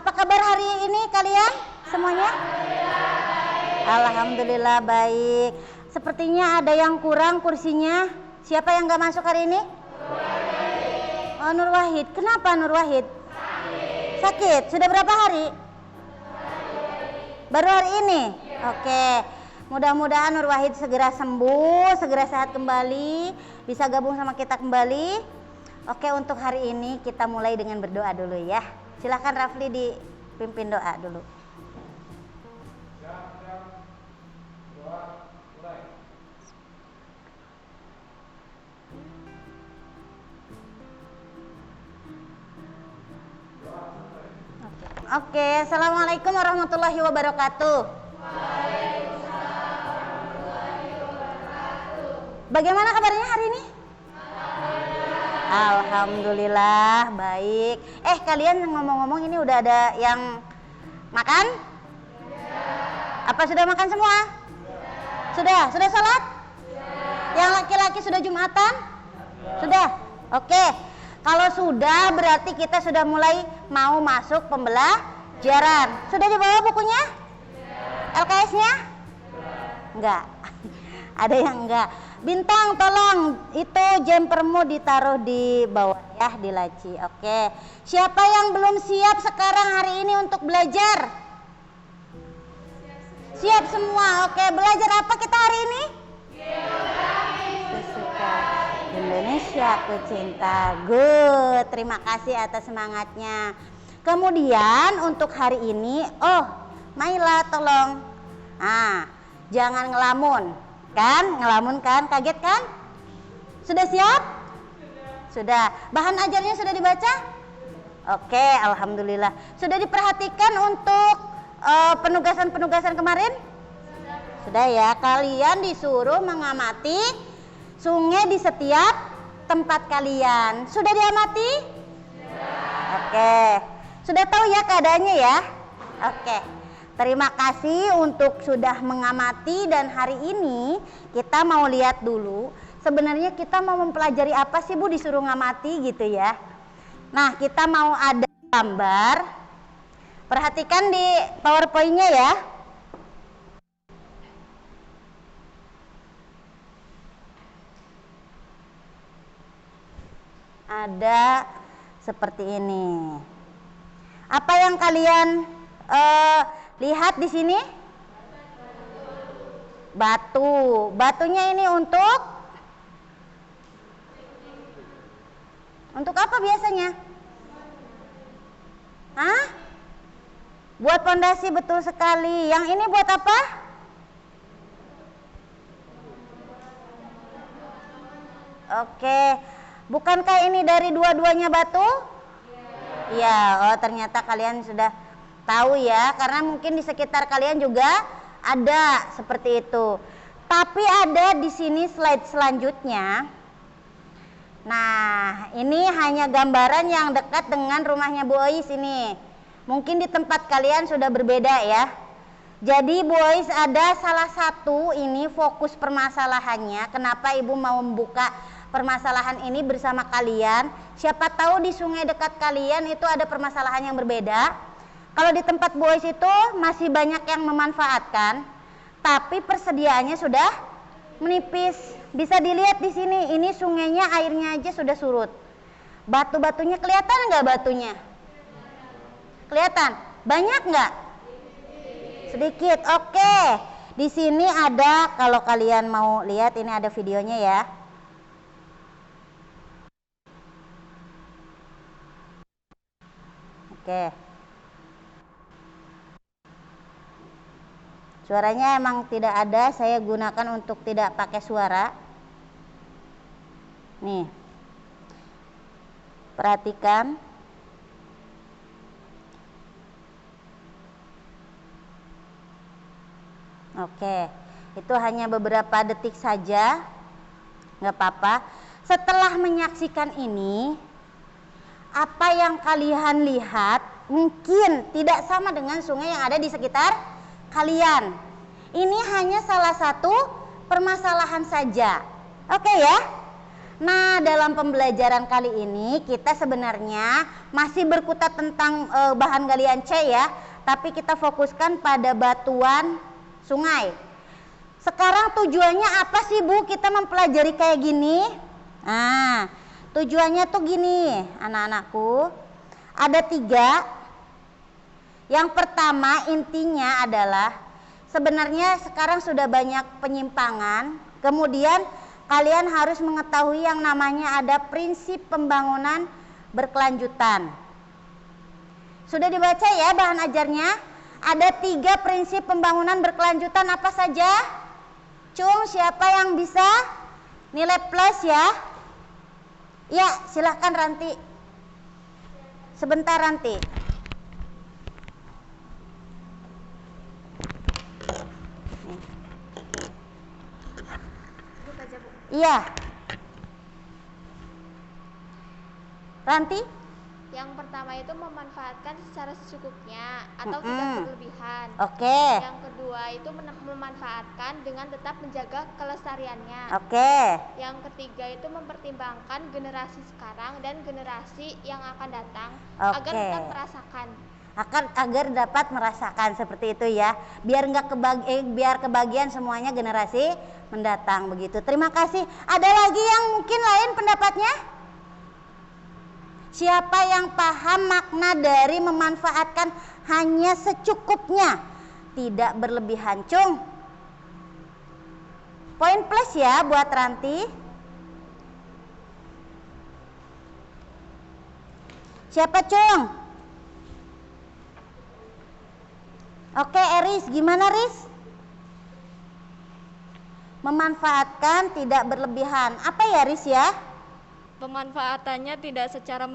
Apa kabar hari ini kalian semuanya? Alhamdulillah baik. Sepertinya ada yang kurang kursinya. Siapa yang nggak masuk hari ini? Oh, Nur Wahid. Kenapa Nur Wahid? Sakit. Sudah berapa hari? Baru hari ini? Oke. Mudah-mudahan Nur Wahid segera sembuh, segera sehat kembali, bisa gabung sama kita kembali. Oke, untuk hari ini kita mulai dengan berdoa dulu ya. Silahkan Rafli dipimpin doa dulu. Oke, Assalamualaikum warahmatullahi wabarakatuh. Bagaimana kabarnya hari ini? Alhamdulillah baik. Kalian ngomong-ngomong ini udah ada yang makan? Apa sudah makan semua? Sudah sholat? Yang laki-laki sudah Jumatan? Sudah? Oke. Kalau sudah berarti kita sudah mulai mau masuk pembelajaran. Sudah dibawa bukunya? LKS-nya? Enggak. Ada yang enggak. Bintang tolong itu jempermu ditaruh di bawah ya, di laci. Oke. Siapa yang belum siap sekarang hari ini untuk belajar? Siap semua. Oke, belajar apa kita hari ini? Fisika Indonesia ku cinta. Good. Terima kasih atas semangatnya. Kemudian untuk hari ini, Maila tolong. Jangan ngelamun. Kan, ngelamun kan, kaget kan? Sudah siap? Sudah. Bahan ajarnya sudah dibaca? Oke, alhamdulillah. Sudah diperhatikan untuk penugasan-penugasan kemarin? Sudah ya. Kalian disuruh mengamati sungai di setiap tempat kalian. Sudah diamati? Oke. Sudah tahu ya keadaannya ya? Oke. Terima kasih untuk sudah mengamati, dan hari ini kita mau lihat dulu sebenarnya kita mau mempelajari apa sih Bu, disuruh ngamati gitu ya. Nah, kita mau ada gambar. Perhatikan di PowerPoint-nya ya. Ada seperti ini. Apa yang kalian lihat di sini? Batu. Batunya ini untuk apa biasanya? Buat pondasi, betul sekali. Yang ini buat apa? Oke. Bukankah ini dari dua-duanya batu? Iya. Ternyata kalian sudah tahu ya, karena mungkin di sekitar kalian juga ada seperti itu. Tapi ada di sini slide selanjutnya. Nah, ini hanya gambaran yang dekat dengan rumahnya Bu Ois ini. Mungkin di tempat kalian sudah berbeda ya. Jadi Bu Ois ada salah satu ini fokus permasalahannya. Kenapa Ibu mau membuka permasalahan ini bersama kalian? Siapa tahu di sungai dekat kalian itu ada permasalahan yang berbeda. Kalau di tempat Bu Ois itu masih banyak yang memanfaatkan, tapi persediaannya sudah menipis. Bisa dilihat di sini, ini sungainya airnya aja sudah surut. Batu-batunya kelihatan nggak batunya? Kelihatan? Banyak nggak? Sedikit. Oke. Di sini ada, kalau kalian mau lihat, ini ada videonya ya. Oke. Suaranya emang tidak ada, saya gunakan untuk tidak pakai suara. Nih. Perhatikan. Oke. Itu hanya beberapa detik saja. Nggak apa-apa. Setelah menyaksikan ini, apa yang kalian lihat mungkin tidak sama dengan sungai yang ada di sekitar kalian. Ini hanya salah satu permasalahan saja. Oke ya. Nah, dalam pembelajaran kali ini kita sebenarnya masih berkutat tentang bahan galian C ya, tapi kita fokuskan pada batuan sungai. Sekarang tujuannya apa sih Bu kita mempelajari kayak gini? Nah, tujuannya tuh gini anak-anakku, ada 3. Yang pertama intinya adalah sebenarnya sekarang sudah banyak penyimpangan, kemudian kalian harus mengetahui yang namanya ada prinsip pembangunan berkelanjutan. Sudah dibaca ya bahan ajarnya? Ada 3 prinsip pembangunan berkelanjutan, apa saja? Cung, siapa yang bisa nilai plus ya? Ya, silahkan Ranti. Sebentar Ranti. Iya. Ranti? Yang pertama itu memanfaatkan secara secukupnya atau tidak berlebihan. Oke. Yang kedua itu memanfaatkan dengan tetap menjaga kelestariannya. Oke. Yang ketiga itu mempertimbangkan generasi sekarang dan generasi yang akan datang agar tetap merasakan. Agar dapat merasakan seperti itu ya. Biar nggak biar kebagian semuanya generasi mendatang begitu. Terima kasih. Ada lagi yang mungkin lain pendapatnya? Siapa yang paham makna dari memanfaatkan hanya secukupnya, tidak berlebihan? Cung. Poin plus ya buat Ranti. Siapa Cung? Oke, Eris, gimana Riz? Memanfaatkan tidak berlebihan. Apa ya Riz ya? Pemanfaatannya tidak secara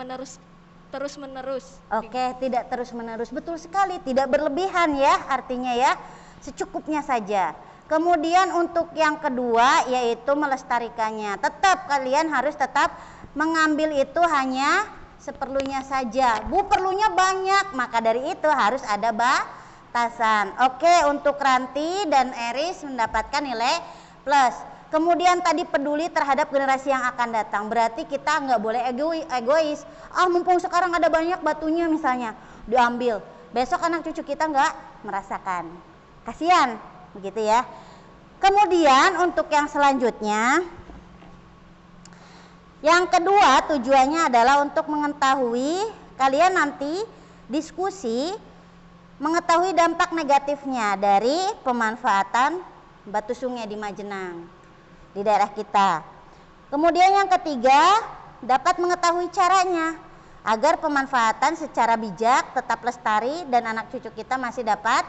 terus-menerus. Oke, tidak terus-menerus. Betul sekali, tidak berlebihan ya artinya ya. Secukupnya saja. Kemudian untuk yang kedua yaitu melestarikannya. Tetap kalian harus tetap mengambil itu hanya seperlunya saja. Bu, perlunya banyak, maka dari itu harus ada batasan. Oke, untuk Ranti dan Eris mendapatkan nilai plus. Kemudian tadi peduli terhadap generasi yang akan datang. Berarti kita nggak boleh egois. Mumpung sekarang ada banyak batunya misalnya, diambil. Besok anak cucu kita nggak merasakan. Kasihan, begitu ya. Kemudian untuk yang selanjutnya, yang kedua tujuannya adalah untuk mengetahui, kalian nanti diskusi mengetahui dampak negatifnya dari pemanfaatan batu sungai di Majenang, di daerah kita. Kemudian yang ketiga, dapat mengetahui caranya agar pemanfaatan secara bijak tetap lestari dan anak cucu kita masih dapat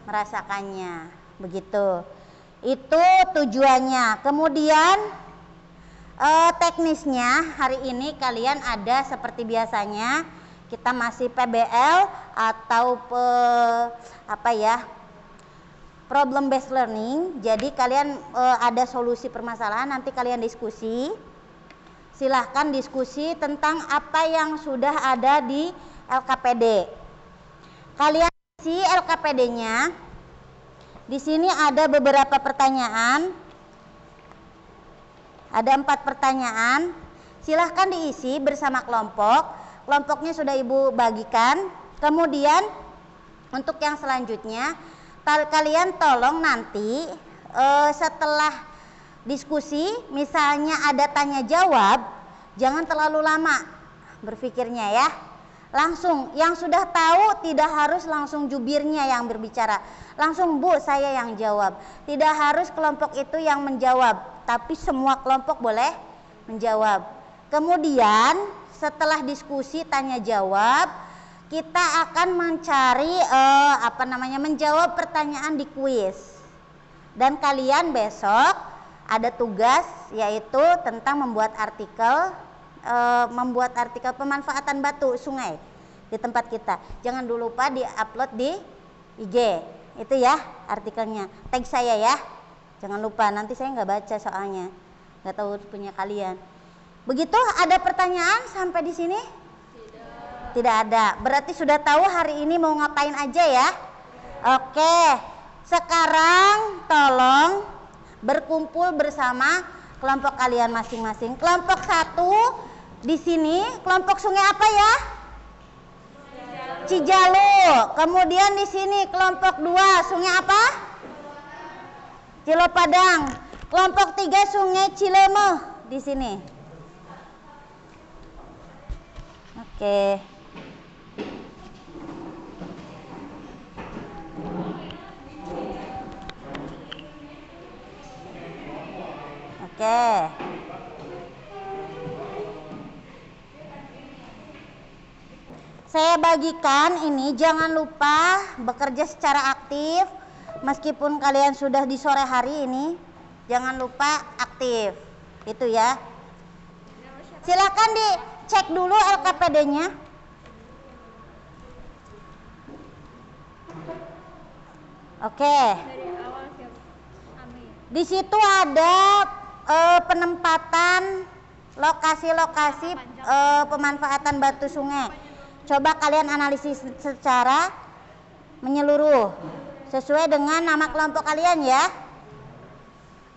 merasakannya. Begitu. Itu tujuannya. Kemudian teknisnya hari ini kalian ada seperti biasanya, kita masih PBL atau problem based learning. Jadi kalian ada solusi permasalahan, nanti kalian diskusi. Silahkan diskusi tentang apa yang sudah ada di LKPD. Kalian isi LKPD-nya. Di sini ada beberapa pertanyaan. Ada 4 pertanyaan. Silahkan diisi bersama kelompok. Kelompoknya sudah Ibu bagikan. Kemudian untuk yang selanjutnya, kalian tolong nanti setelah diskusi, misalnya ada tanya jawab, jangan terlalu lama berpikirnya ya. Langsung, yang sudah tahu tidak harus langsung jubirnya yang berbicara. Langsung Bu, saya yang jawab. Tidak harus kelompok itu yang menjawab, tapi semua kelompok boleh menjawab. Kemudian setelah diskusi tanya jawab, kita akan mencari menjawab pertanyaan di kuis. Dan kalian besok ada tugas yaitu tentang membuat artikel pemanfaatan batu sungai di tempat kita. Jangan dulu lupa di-upload di IG. Itu ya artikelnya. Tag saya ya. Jangan lupa, nanti saya nggak baca soalnya. Nggak tahu punya kalian. Begitu, ada pertanyaan sampai di sini? Tidak ada. Berarti sudah tahu hari ini mau ngapain aja ya? Oke. Sekarang tolong berkumpul bersama kelompok kalian masing-masing. Kelompok 1 di sini kelompok sungai apa ya? Cijalu. Kemudian di sini kelompok 2 sungai apa? Cilopadang. Kelompok 3 sungai Cilemeh di sini. Oke. Oke. Saya bagikan ini, jangan lupa bekerja secara aktif. Meskipun kalian sudah di sore hari ini, jangan lupa aktif. Itu ya. Silakan dicek dulu LKPD-nya. Oke. Di situ ada penempatan lokasi-lokasi pemanfaatan batu sungai. Coba kalian analisis secara menyeluruh sesuai dengan nama kelompok kalian ya.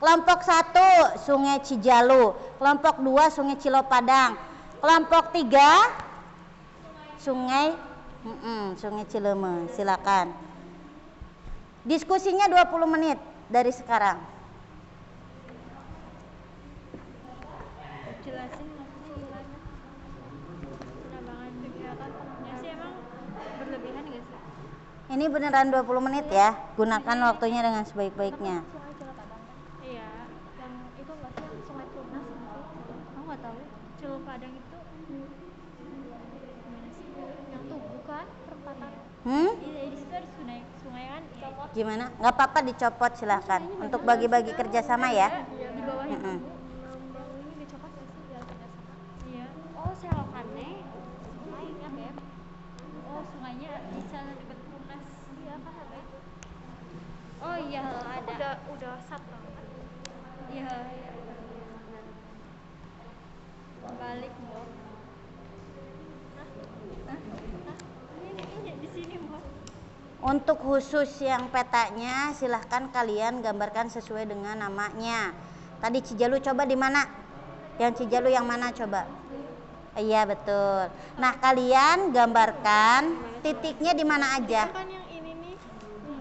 Kelompok 1 Sungai Cijalu, kelompok 2 Sungai Cilopadang, kelompok 3 Sungai Cilemeh. Silakan. Diskusinya 20 menit dari sekarang. Jelasin maksudnya gimana? Penambangan kegiatan ya sih emang berlebihan gak sih? Ini beneran 20 menit ya. Gunakan waktunya dengan sebaik-baiknya. Sungai Cilopadang kan? Iya, yang itu nggak sih yang Sungai Tunas itu? Aku nggak tahu. Cilopadang itu gimana sih? Yang Tugu kan perempatan. Iya, di situ ada sungai kan? Copot. Gimana? Nggak apa-apa dicopot silahkan. Untuk bagi-bagi kerjasama ya. Di bawahnya Tugu. Ini dicopot nggak sih biar kerjasama? Iya. Oh, selokannya sungainya Beb. Oh, sungainya di sana dekat Tunas. Iya kan ada itu. Oh iya ada. Udah sat banget. Iya. Balik Mbok. Ini di sini Mbok. Untuk khusus yang petanya silahkan kalian gambarkan sesuai dengan namanya. Tadi Cijalu coba di mana? Yang Cijalu yang mana coba? Iya betul. Nah kalian gambarkan titiknya di mana aja. Kan yang ini nih.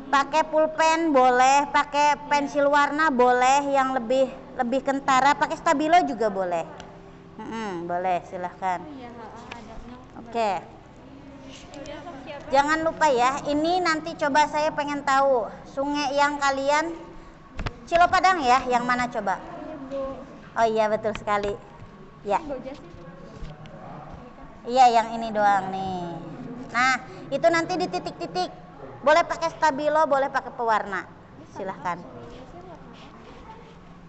Pakai pulpen boleh, pakai pensil warna boleh, yang lebih kentara, pakai stabilo juga boleh. Boleh silahkan. Iya, ada. Oke. Jangan lupa ya, ini nanti coba saya pengen tahu sungai yang kalian Cilopadang ya, yang mana coba? Oh iya betul sekali. Ya. Iya yang ini doang nih. Nah itu nanti di titik-titik. Boleh pakai stabilo, boleh pakai pewarna. Silahkan.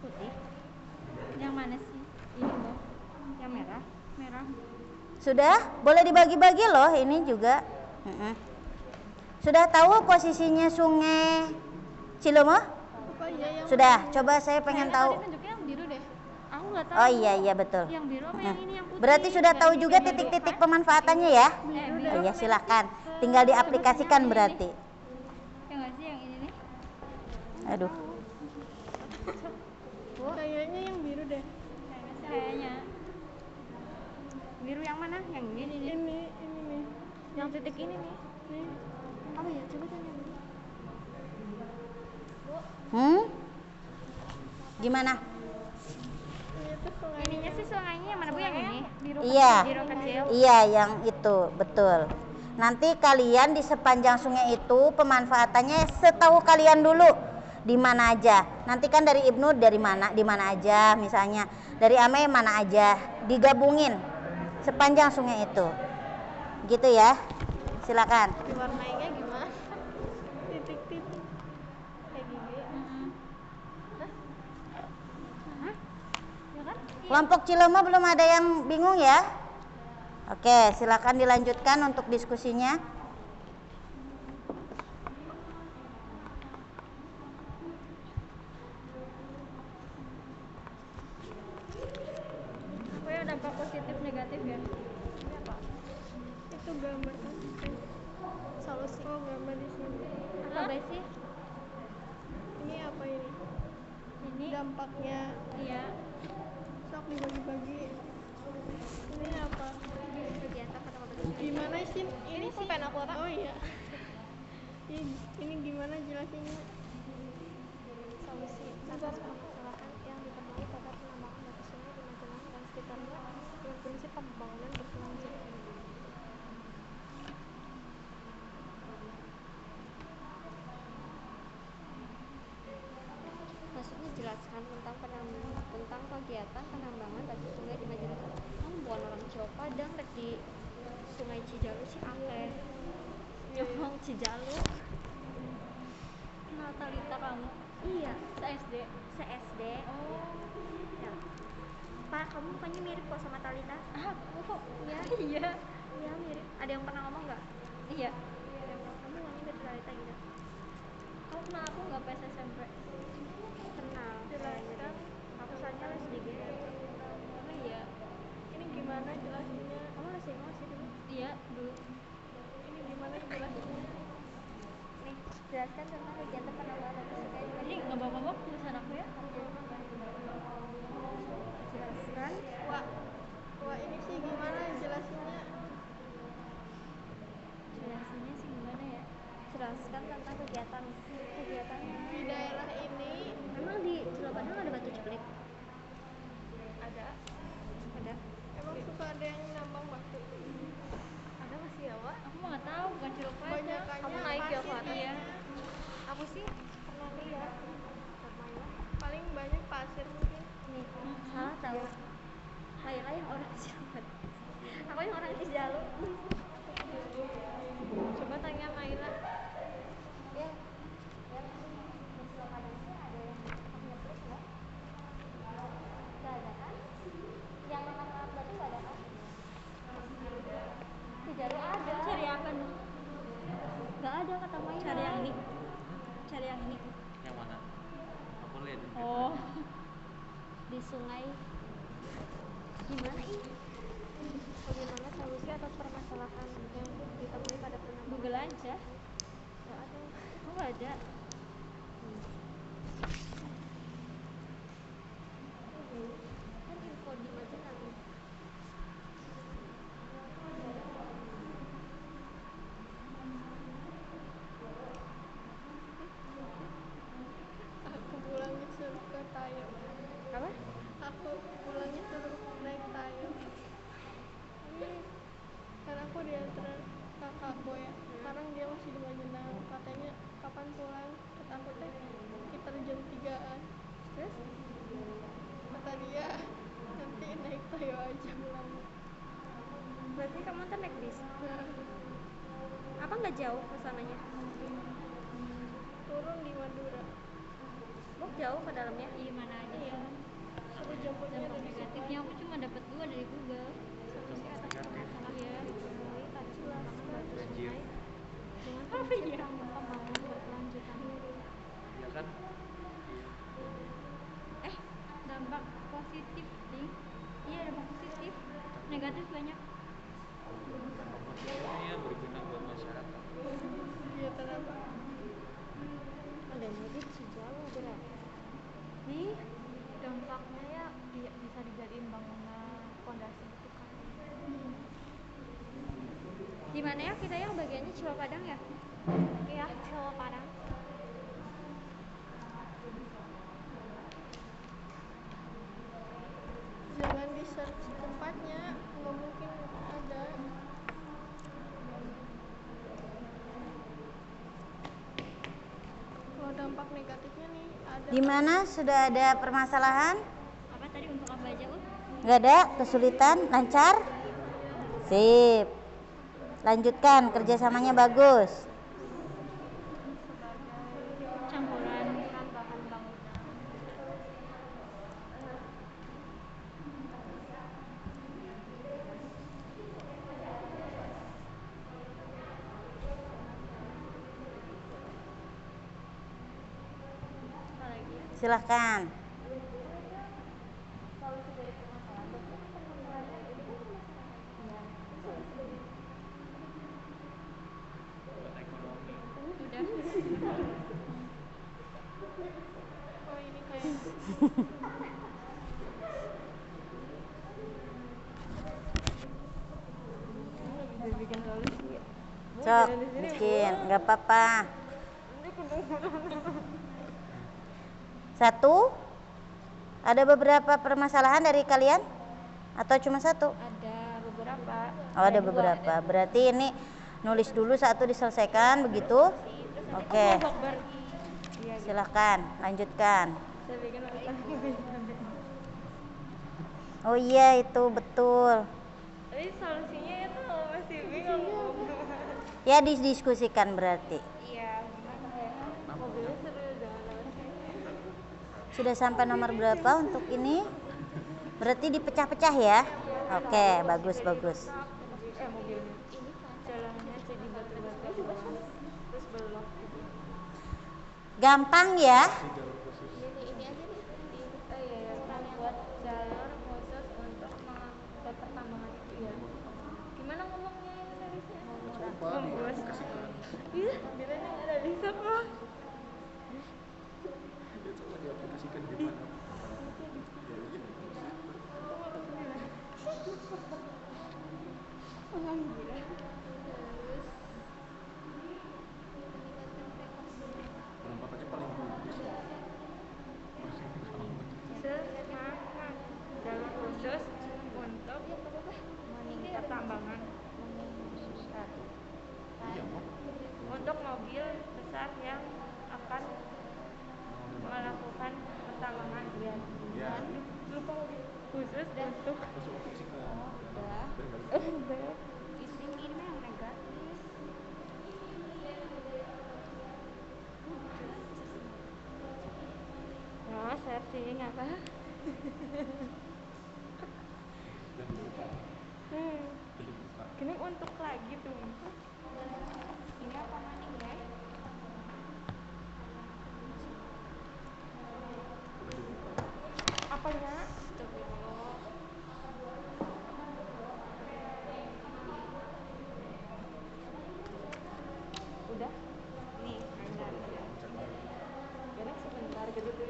Putih. Yang mana sih? Ini Mbok. Yang merah. Merah. Sudah? Boleh dibagi-bagi loh ini juga. Sudah tahu posisinya sungai Cilemeh? Sudah, coba saya pengen tahu. Tunjuknya yang biru deh. Aku nggak tahu. Oh iya betul. Yang biru apa yang ini yang putih? Berarti sudah tahu juga titik-titik pemanfaatannya ya? Oh iya silahkan. Tinggal diaplikasikan berarti. Yang nggak sih yang ini nih? Aduh. Kayaknya yang biru deh. Kayaknya. Biru yang mana? Yang ini nih. Ini nih. Yang titik ini nih. Nih. Apa ya? Coba tanya dulu. Gimana? Ini tuh sungai. Ininya sih sungainya yang mana Bu yang ini? Biru Iya. biru kecil. Iya yang itu, betul. Nanti kalian di sepanjang sungai itu pemanfaatannya setahu kalian dulu di mana aja. Nanti kan dari Ibnu dari mana, di mana aja misalnya. Dari Ame mana aja, digabungin sepanjang sungai itu. Gitu ya. Silakan. Diwarnainya gimana? Titik-titik. Kayak gini. Ya kan? Kelompok Cilemeh belum ada yang bingung ya? Oke, silakan dilanjutkan untuk diskusinya. Apa ya dampak positif negatif ya? Ini apa? Itu gambar kan. Solusi. Oh, gambar di sini. Apa sih? Ini apa ini? Ini Dampaknya iya Sok dibagi-bagi. Ini apa? Kegiatan pertama bagi Gimana sih Ini sih? pulpen aku apa? Oh iya. Ini gimana jelasinnya? Solusi atas permasalahan yang ditemui pada penambangan batu sungai di Magelang dan sekitarnya dengan prinsip pembangunan berkelanjutan. Maksudnya jelaskan tentang kegiatan penambangan batu sungai di Magelang. Kamu bukan orang Jawa Padang rek di Sungai Cijalu sih akeh. Nyolong Cijalu. Kenal Talita kamu? Iya, Se-SD. se-SD. Oh. Ya. Pak, kamu mukanya mirip kok sama Talita. Aku. Iya. Iya. Iya, mirip. Ada yang pernah ngomong nggak? Iya. Kamu mukanya mirip Talita gitu. Kamu kenal aku nggak pas SMP? Kenal. Jelaskan. Aku soalnya les di GM. Oh iya. Ini gimana jelasinnya? Kamu les di mana sih dulu? Iya dulu. Ini gimana jelasinnya? Nih, jelaskan tentang kegiatan penambangan batu sungai di Ini Magelang. ngebak-ngebak tulisan aku ya. Jelaskan. Wah, ini sih gimana jelasinnya? Jelasinnya sih gimana ya? Jelaskan tentang kegiatan Di daerah ini Emang di Cilopadang ada batu ceplik? ada. Ada. Emang suka ada yang nambang batu? Ada masih ya, Wak? Aku nggak tahu, bukan Cilok aja. Banyakannya Kamu naik ya, pasir Wak? kayaknya. Iya. Aku sih pernah lihat Kak Maila. Paling banyak pasir mungkin. Nih, salah tahu. Maila yang orang Cilopadang. Aku yang orang Cijalu. Coba tanya Maila. Ya, di Cilopadang sih ada yang ceplik nggak? Nggak ada kan? Yang anak-anak batu nggak ada kan? Cijalu ada. Cari apa nih? Nggak ada kata Maila. Cari yang ini. Cari yang ini. Yang mana? Aku lihat di Oh. Di sungai. Gimana ini? Bagaimana solusi atas permasalahan yang ditemui pada penambangan? Google aja. Nggak ada. Oh nggak ada. Kan info di Magelang. Aku pulangnya suruh ke Tayo. Apa? Aku pulangnya suruh naik Tayo. Karena aku diantar kakakku ya. Sekarang dia masih di Magelang. Katanya kapan pulang? Kata aku teh sekitar jam 3-an. Terus? Kata dia nanti naik Tayo aja pulangnya. Berarti kamu ntar naik bis. Apa nggak jauh ke sananya? Turun di Madura. Oh, jauh ke dalamnya? Iya mana aja Iya. sih. Suruh jemputnya Dampak dari negatifnya aku cuma dapat 2 dari Google. Solusi atas permasalahan Iya. yang ditemui pada penambangan batu sungai dengan Apa prinsip ya? pembangunan berkelanjutan. Ya kan? Dampak positif sih. Iya dampak positif. Negatif banyak. Dampak positifnya berguna buat masyarakat. kegiatan apa? Ada medit sejauh berat. Nih dampaknya ya bisa dijadiin bangunan fondasi gitu kan. Di mana ya kita yang bagiannya Cilopadang ya? Iya Cilopadang. Jangan di search tempatnya, nggak mungkin ada. Kalau dampak negatifnya nih ada. Di mana sudah ada permasalahan? Apa tadi untuk apa aja Bu? Nggak ada kesulitan, lancar? Sip. Lanjutkan, kerjasamanya bagus. Campuran bahan bangunan. apa lagi? Silahkan. Solusi dari permasalahan. Berarti permasalahannya ini kan permasalahan. Solusi dari Buat ekonomi. Udah. Oh ini kayak Sok, bikin, nggak apa-apa. Satu? Ada beberapa permasalahan dari kalian? Atau cuma satu? Ada beberapa. Oh, ada beberapa. Berarti ini nulis dulu satu diselesaikan, begitu? Oke. Iya, Silahkan, lanjutkan. saya bikin Oh iya, itu betul. tapi solusinya itu masih bingung. Ya, didiskusikan berarti. Iya, gimana ya? Mobilnya seru jangan Sudah sampai nomor berapa untuk ini? Berarti dipecah-pecah ya? Oke, bagus. mobilnya ini jalannya jadi batu-batu terus belok. Gampang ya? Ini aja nih di Ya buat jalur khusus untuk mengangkut pertambangan itu ya. Gimana ngomongnya ini seriusnya? Membuat iya, bilangnya nggak ada bisa kok. Ya coba diaplikasikan gimana. Perempat aja paling bagus. Semangat jalur khusus untuk meningkat tambangan Iya, Mak. untuk mobil besar yang akan melakukan pertambangan ya. Ya. Lupa lagi. Khusus untuk Masuk aplikasikan. ini yang negatif. oh searching apa Dan buka. Jadi buka. gini untuk lagi tuh Ini apa maning ya? Udah dibuka. apanya Astagfirullah. udah Nih, bentar ya. Cek lagi. gini sebentar gitu tuh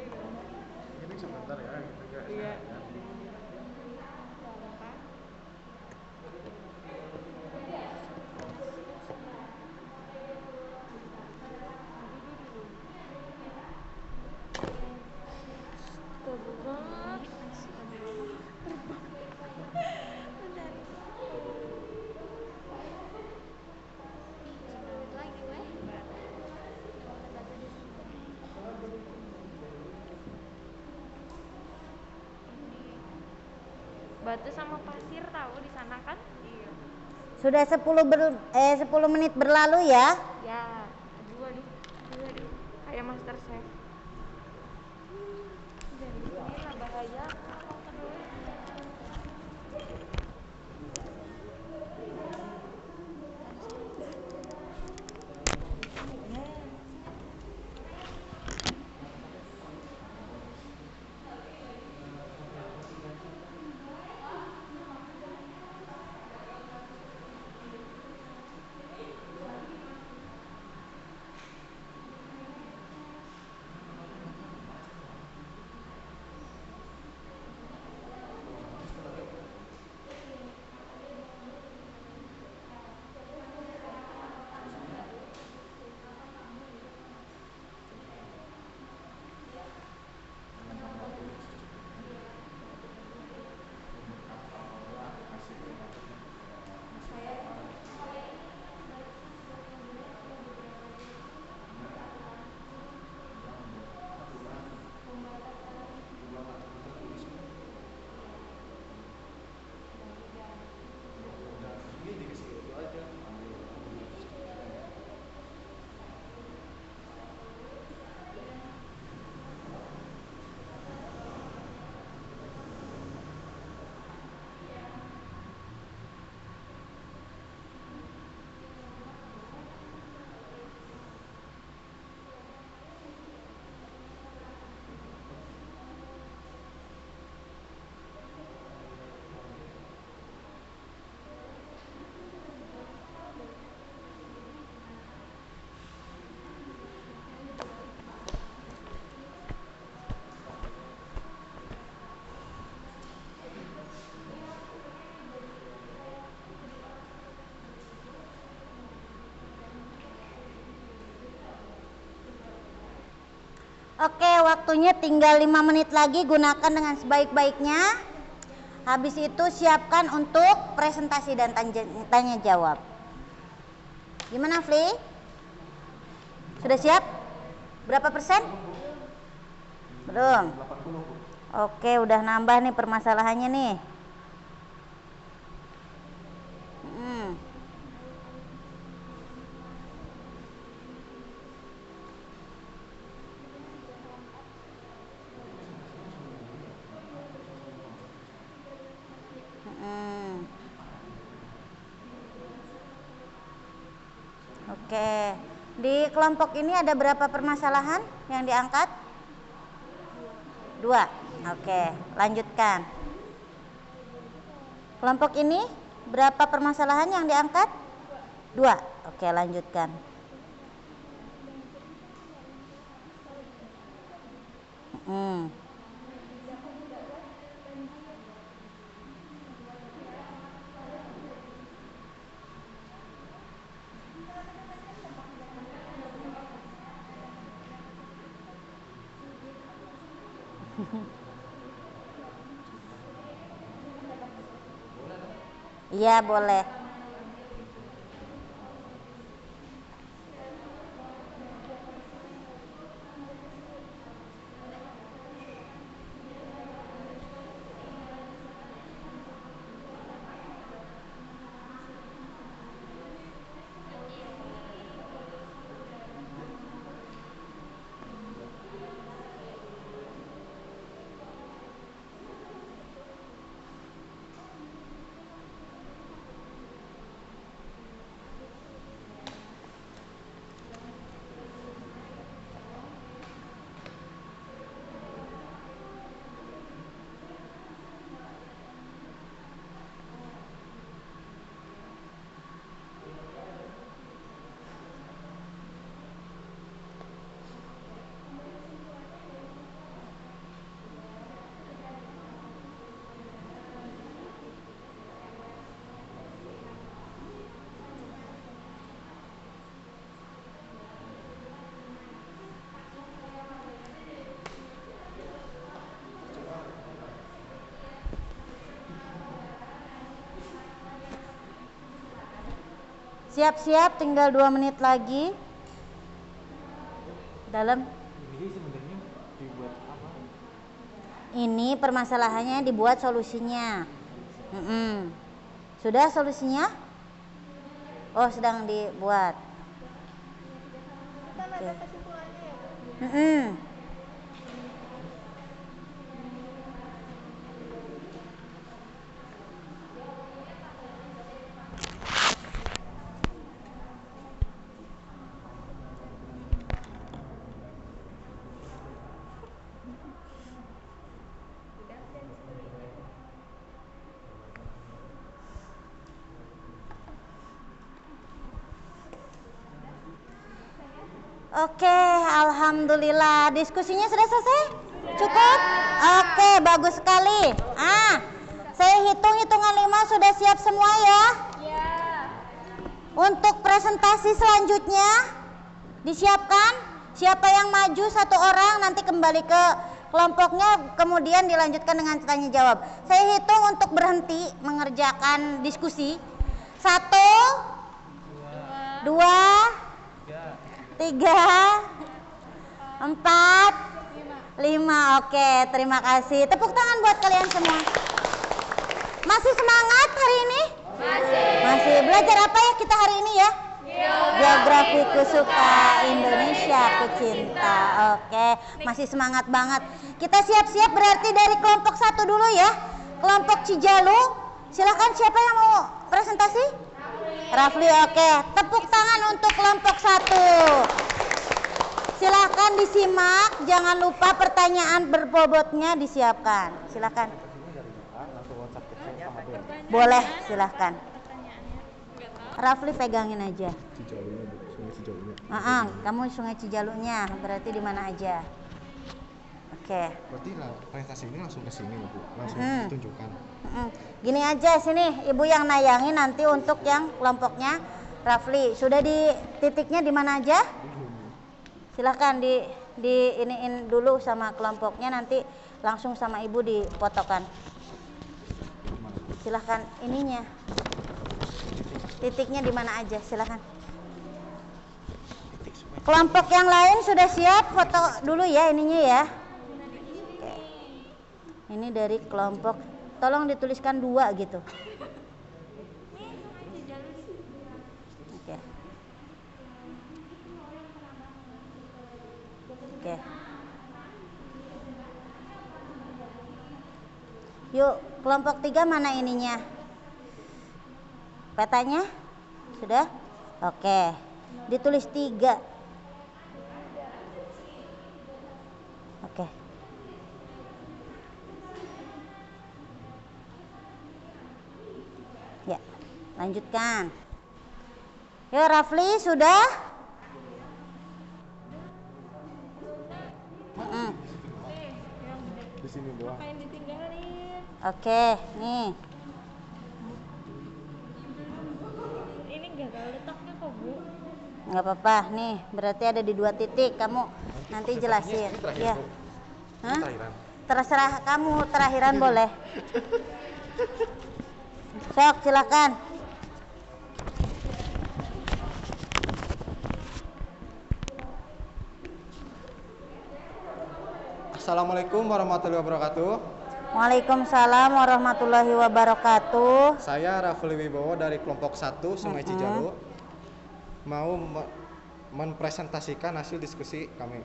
Ini sebentar ya, gitu ya. Iya. Ya. Lagi gue. batu sama pasir tahu di sana kan iya Sudah 10 menit berlalu ya? ya aduh kayak master chef dari sini lah bahaya Oke, waktunya tinggal 5 menit lagi, gunakan dengan sebaik-baiknya. Habis itu siapkan untuk presentasi dan tanya jawab. Gimana, Fli? Sudah siap? Berapa persen? Belum. Oke, udah nambah nih permasalahannya nih. Oke, di kelompok ini ada berapa permasalahan yang diangkat? 2. Oke, lanjutkan. Kelompok ini berapa permasalahan yang diangkat? 2. Oke, lanjutkan. Iya, boleh. Siap-siap, tinggal 2 menit lagi. Dalam Ini sebenarnya dibuat apa? ini permasalahannya dibuat solusinya. Sudah solusinya? Oh, sedang dibuat. Kan ada kesimpulannya ya, Bu? Oke, alhamdulillah. Diskusinya sudah selesai? Cukup? Oke, bagus sekali. Saya hitung hitungan 5, sudah siap semua ya? Ya. Untuk presentasi selanjutnya disiapkan. Siapa yang maju 1 orang nanti kembali ke kelompoknya, kemudian dilanjutkan dengan tanya jawab. Saya hitung untuk berhenti mengerjakan diskusi. 1, 2, 3, 4, 5. Oke, terima kasih. Tepuk tangan buat kalian semua. Masih semangat hari ini? Masih. Belajar apa ya kita hari ini ya? Geografi ku suka, Indonesia ku cinta. Oke, masih semangat banget. Kita siap-siap berarti dari kelompok 1 dulu ya. Kelompok Cijalu. Silakan, siapa yang mau presentasi? Rafli, oke. Tepuk tangan untuk kelompok 1. Silakan disimak, jangan lupa pertanyaan berbobotnya disiapkan. Silakan. Boleh, silakan. Rafli pegangin aja. Cijalunya, Bu. Sungai Cijalunya. Kamu Sungai Cijalunya, berarti di mana aja? Oke. Berarti presentasi ini langsung ke sini, Bu. Langsung ditunjukkan. Gini aja, sini ibu yang nayangin nanti untuk yang kelompoknya Rafli. Sudah di titiknya di mana aja? Silahkan di di iniin dulu sama kelompoknya, nanti langsung sama ibu difotokan. Silahkan ininya, titiknya di mana aja, silahkan. Kelompok yang lain sudah siap, foto dulu ya ininya ya. Oke. Ini dari kelompok, tolong dituliskan 2 gitu. Oke. Oke. Yuk, kelompok 3 mana ininya? Petanya? Sudah? Oke. Ditulis 3. Oke. Ya, lanjutkan. Yuk, Rafli sudah? Di sini doang. Apa yang ditinggalin? Oke, nih. Ini nggak ada letaknya kok Bu. Nggak apa-apa, nih berarti ada di 2 titik. Kamu nanti jelasin. Ini terakhir, Ya. Bu. Hah? Terakhiran. Terserah kamu, terakhiran boleh. Sok, silakan. Assalamualaikum warahmatullahi wabarakatuh. Waalaikumsalam warahmatullahi wabarakatuh. Saya Rafli Wibowo dari kelompok 1 Sungai Cijalu. Mau mempresentasikan hasil diskusi kami.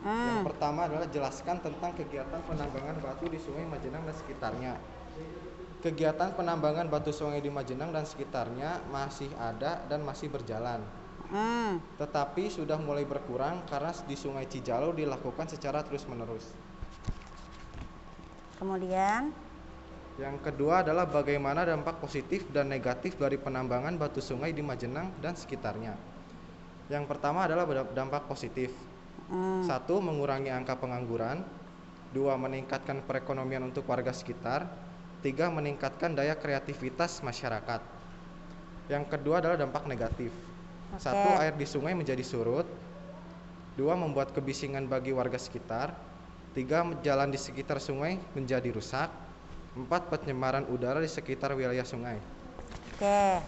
Yang pertama adalah jelaskan tentang kegiatan penambangan batu di Sungai Majenang dan sekitarnya. Kegiatan penambangan batu sungai di Majenang dan sekitarnya masih ada dan masih berjalan. Tetapi sudah mulai berkurang karena di Sungai Cijalu dilakukan secara terus-menerus. Kemudian, Yang kedua adalah bagaimana dampak positif dan negatif dari penambangan batu sungai di Majenang dan sekitarnya. Yang pertama adalah dampak positif. 1. Mengurangi angka pengangguran. 2. Meningkatkan perekonomian untuk warga sekitar. 3. Meningkatkan daya kreativitas masyarakat. Yang kedua adalah dampak negatif. 1. Air di sungai menjadi surut. 2. Membuat kebisingan bagi warga sekitar. 3. Jalan di sekitar sungai menjadi rusak. 4. Pencemaran udara di sekitar wilayah sungai. oke.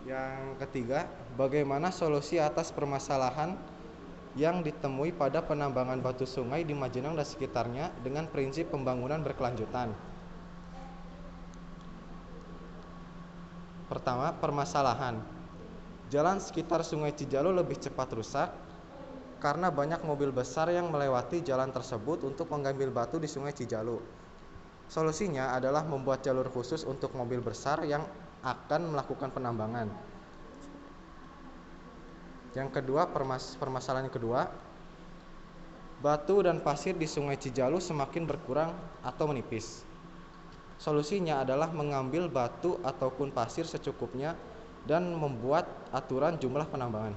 Yang ketiga, bagaimana solusi atas permasalahan yang ditemui pada penambangan batu sungai di Majenang dan sekitarnya dengan prinsip pembangunan berkelanjutan. Pertama, permasalahan. Jalan sekitar Sungai Cijalu lebih cepat rusak karena banyak mobil besar yang melewati jalan tersebut untuk mengambil batu di Sungai Cijalu. Solusinya adalah membuat jalur khusus untuk mobil besar yang akan melakukan penambangan. Yang kedua, permasalahan yang kedua, batu dan pasir di Sungai Cijalu semakin berkurang atau menipis. Solusinya adalah mengambil batu ataupun pasir secukupnya dan membuat aturan jumlah penambangan.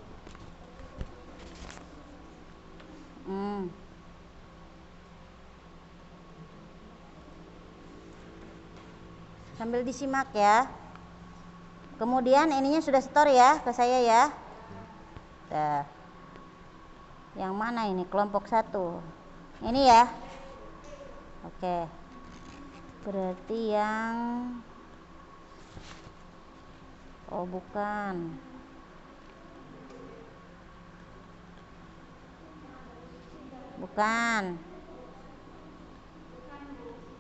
Sambil disimak ya. Kemudian ininya sudah store ya ke saya ya. Nah, yang mana ini? Kelompok 1. Ini ya. Oke. Berarti yang bukan. Bukan.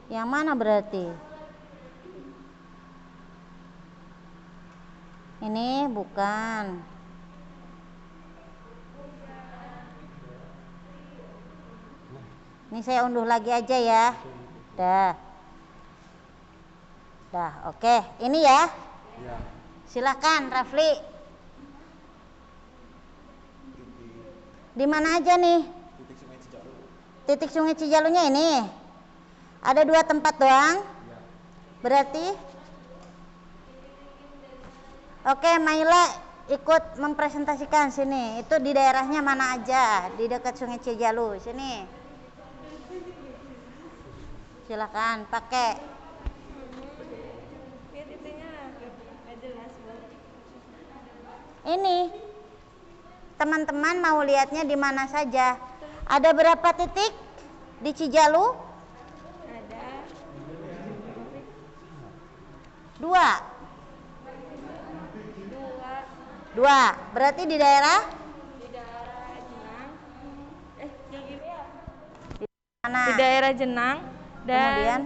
Yang mana berarti? Ini bukan. Ini saya unduh lagi aja ya. Dah. Dah, oke. Ini ya. Ya. Silakan, Rafli. Di mana aja nih? Titik Sungai Cijalu. Titik Sungai Cijalunya ini. Ada 2 tempat doang. Ya. Berarti oke, Maila ikut mempresentasikan sini. Itu di daerahnya mana aja? Di dekat Sungai Cijalu sini. Silakan pakai. Lihat itunya nggak jelas Bu. ini. Teman-teman mau lihatnya di mana saja? Ada berapa titik di Cijalu? Ada Dua. Dua. Berarti di daerah? di daerah Jenang. Yang ini ya? Mana? Di daerah Jenang dan Kemudian?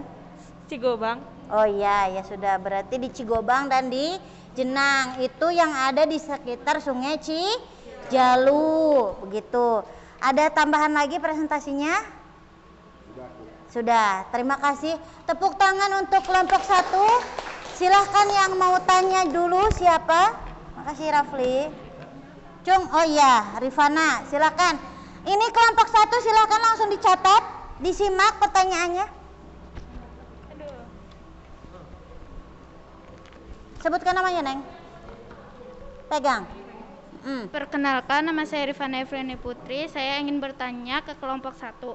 Cigobang. Oh iya, ya sudah. Berarti di Cigobang dan di Jenang. Itu yang ada di sekitar Sungai Cijalu. Begitu. Ada tambahan lagi presentasinya? Sudah. Terima kasih. Tepuk tangan untuk kelompok 1. Silahkan yang mau tanya dulu siapa? Makasih Rafli. Cung, oh iya, Rifana, silakan. Ini kelompok 1, silakan langsung dicatat, disimak pertanyaannya. Sebutkan namanya, Neng. Pegang. Perkenalkan, nama saya Rifana Efreni Putri. Saya ingin bertanya ke kelompok 1.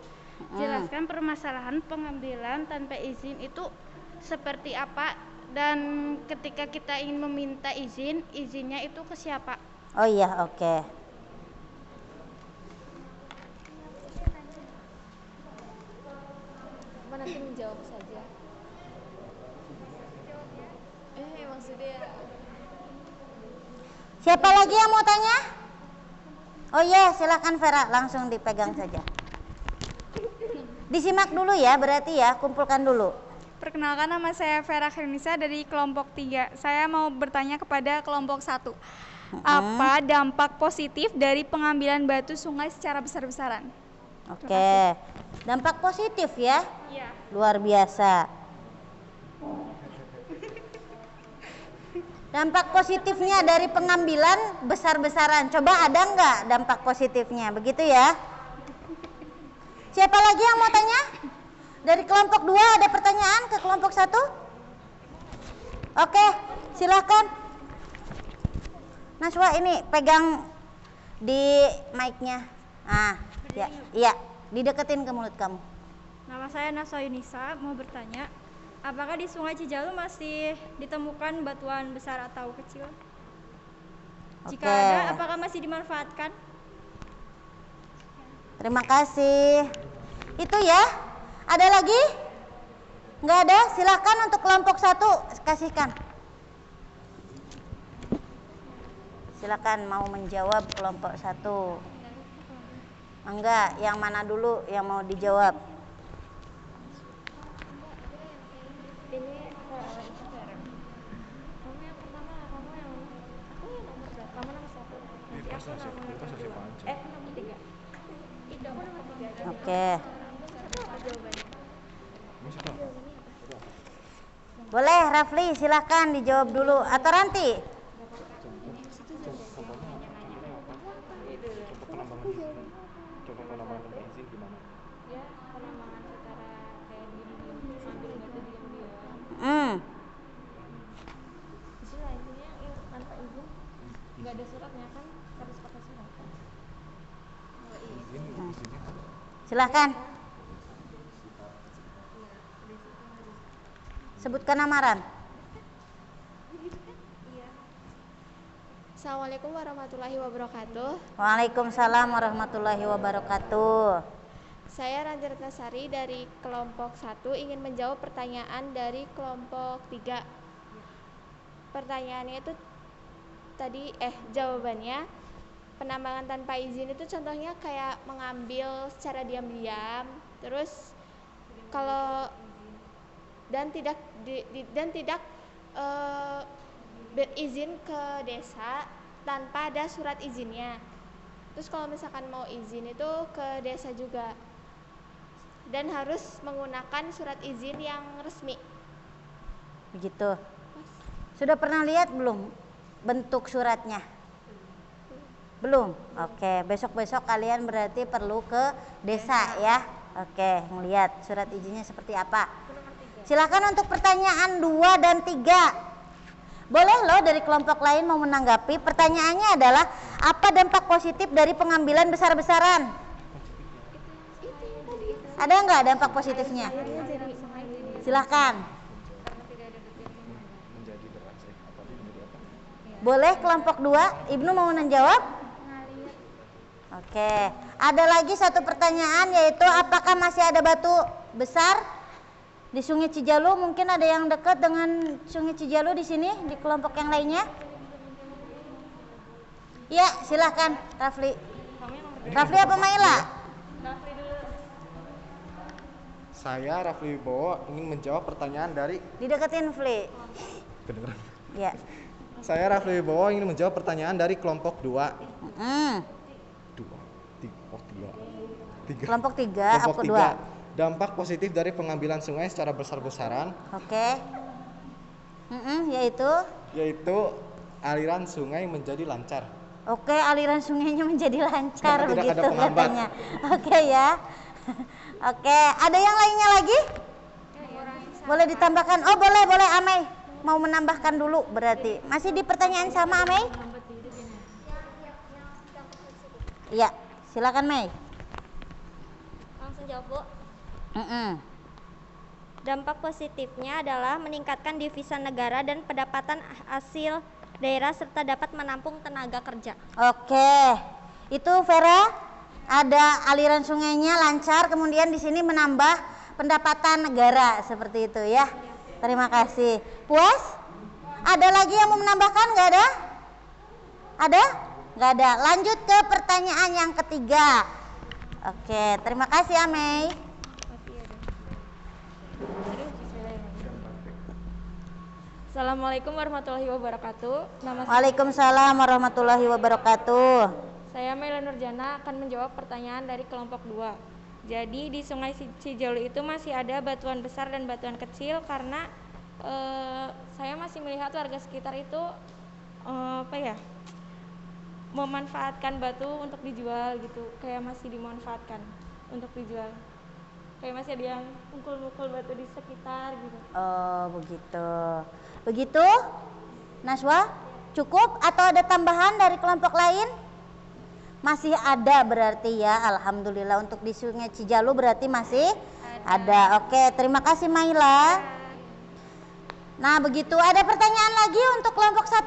Jelaskan permasalahan pengambilan tanpa izin itu seperti apa, dan ketika kita ingin meminta izin, izinnya itu ke siapa? Oh iya, oke. Nanti menjawab saja. Maksudnya Siapa lagi yang mau tanya? Oh iya, silakan Vera, langsung dipegang saja. Disimak dulu ya, berarti ya, kumpulkan dulu. Perkenalkan, nama saya Vera Khairunisa dari kelompok 3. Saya mau bertanya kepada kelompok 1. Apa dampak positif dari pengambilan batu sungai secara besar-besaran? Oke. Dampak positif ya? Iya. Luar biasa. Dampak positifnya dari pengambilan besar-besaran. Coba ada nggak dampak positifnya? Begitu ya? Siapa lagi yang mau tanya? Dari kelompok 2 ada pertanyaan ke kelompok 1? Oke, silakan. Naswa, ini pegang di mic-nya. Ah, ya, iya, dideketin ke mulut kamu. Nama saya Naswa Yunisa, mau bertanya, apakah di Sungai Cijalu masih ditemukan batuan besar atau kecil? Jika Oke. ada, apakah masih dimanfaatkan? Terima kasih. Itu ya. Ada lagi? Nggak ada? Silakan untuk kelompok 1 kasihkan. Silakan mau menjawab kelompok 1. Enggak, yang mana dulu yang mau dijawab? ini kamu yang pertama, kamu yang aku yang nomor berapa? Kamu nomor 1. Nanti aku nomor 2. Nomor 3. Itu aku nomor 3 aja. Oke. Itu apa jawabannya? Boleh Rafli, silakan dijawab dulu. Atau Ranti? Ya, penambangan secara kayak diam-diam, ambil batu diam-diam. Istilah intinya ya, tanpa izin, nggak ada suratnya kan, harus pakai surat kan? Silakan. Sebutkan amaran. Assalamualaikum warahmatullahi wabarakatuh. Waalaikumsalam warahmatullahi wabarakatuh. Saya Ranti Ratnasari dari kelompok 1 ingin menjawab pertanyaan dari kelompok 3. Pertanyaannya itu tadi jawabannya penambangan tanpa izin itu contohnya kayak mengambil secara diam-diam, terus kalau dan tidak berizin ke desa tanpa ada surat izinnya. Terus kalau misalkan mau izin itu ke desa juga, dan harus menggunakan surat izin yang resmi. Begitu. Sudah pernah lihat belum bentuk suratnya? Belum? Oke, besok-besok kalian berarti perlu ke desa ya. Oke, ngelihat surat izinnya seperti apa. Silakan untuk pertanyaan 2 dan 3. Boleh loh dari kelompok lain mau menanggapi. Pertanyaannya adalah apa dampak positif dari pengambilan besar-besaran? Ada nggak dampak positifnya? Silakan. Boleh kelompok 2, Ibnu mau menjawab? Oke, ada lagi satu pertanyaan, yaitu apakah masih ada batu besar di Sungai Cijalu? Mungkin ada yang dekat dengan Sungai Cijalu di sini, di kelompok yang lainnya. Ya, silahkan Rafli. Rafli apa Maila? Saya Rafli Wibowo ingin menjawab pertanyaan dari Dideketin Fli. kedengeran. Ya. Saya Rafli Wibowo ingin menjawab pertanyaan dari kelompok 2. Tiga. Kelompok 3, Kelompok aku 3. 2. Dampak positif dari pengambilan sungai secara besar-besaran Oke. Yaitu aliran sungai menjadi lancar. oke, aliran sungainya menjadi lancar Karena tidak begitu ada penghambat. katanya. Oke ya. Oke, ada yang lainnya lagi? Boleh ditambahkan? Oh, boleh Amei. Mau menambahkan dulu berarti. Masih di pertanyaan sama Amei? Iya, silakan Mei. Langsung jawab, Bu. Mm-mm. Dampak positifnya adalah meningkatkan devisa negara dan pendapatan hasil daerah serta dapat menampung tenaga kerja. Oke, itu Vera, ada aliran sungainya lancar, kemudian di sini menambah pendapatan negara seperti itu ya. Terima kasih. Puas? Ada lagi yang mau menambahkan? Nggak ada? Ada? Nggak ada. Lanjut ke pertanyaan yang ketiga. Oke, terima kasih Amei. Assalamualaikum warahmatullahi wabarakatuh. Waalaikumsalam warahmatullahi wabarakatuh. Saya Maila Nurjana akan menjawab pertanyaan dari kelompok 2. Jadi di Sungai Cijalu itu masih ada batuan besar dan batuan kecil karena saya masih melihat warga sekitar itu memanfaatkan batu untuk dijual gitu, kayak masih dimanfaatkan untuk dijual. Kayak masih ada yang mukul-mukul batu di sekitar gitu. Oh, begitu. Begitu? Naswa, cukup atau ada tambahan dari kelompok lain? Masih ada berarti ya, alhamdulillah. Untuk di Sungai Cijalu berarti masih ada. Oke, terima kasih Maila. Nah, begitu. Ada pertanyaan lagi untuk kelompok 1?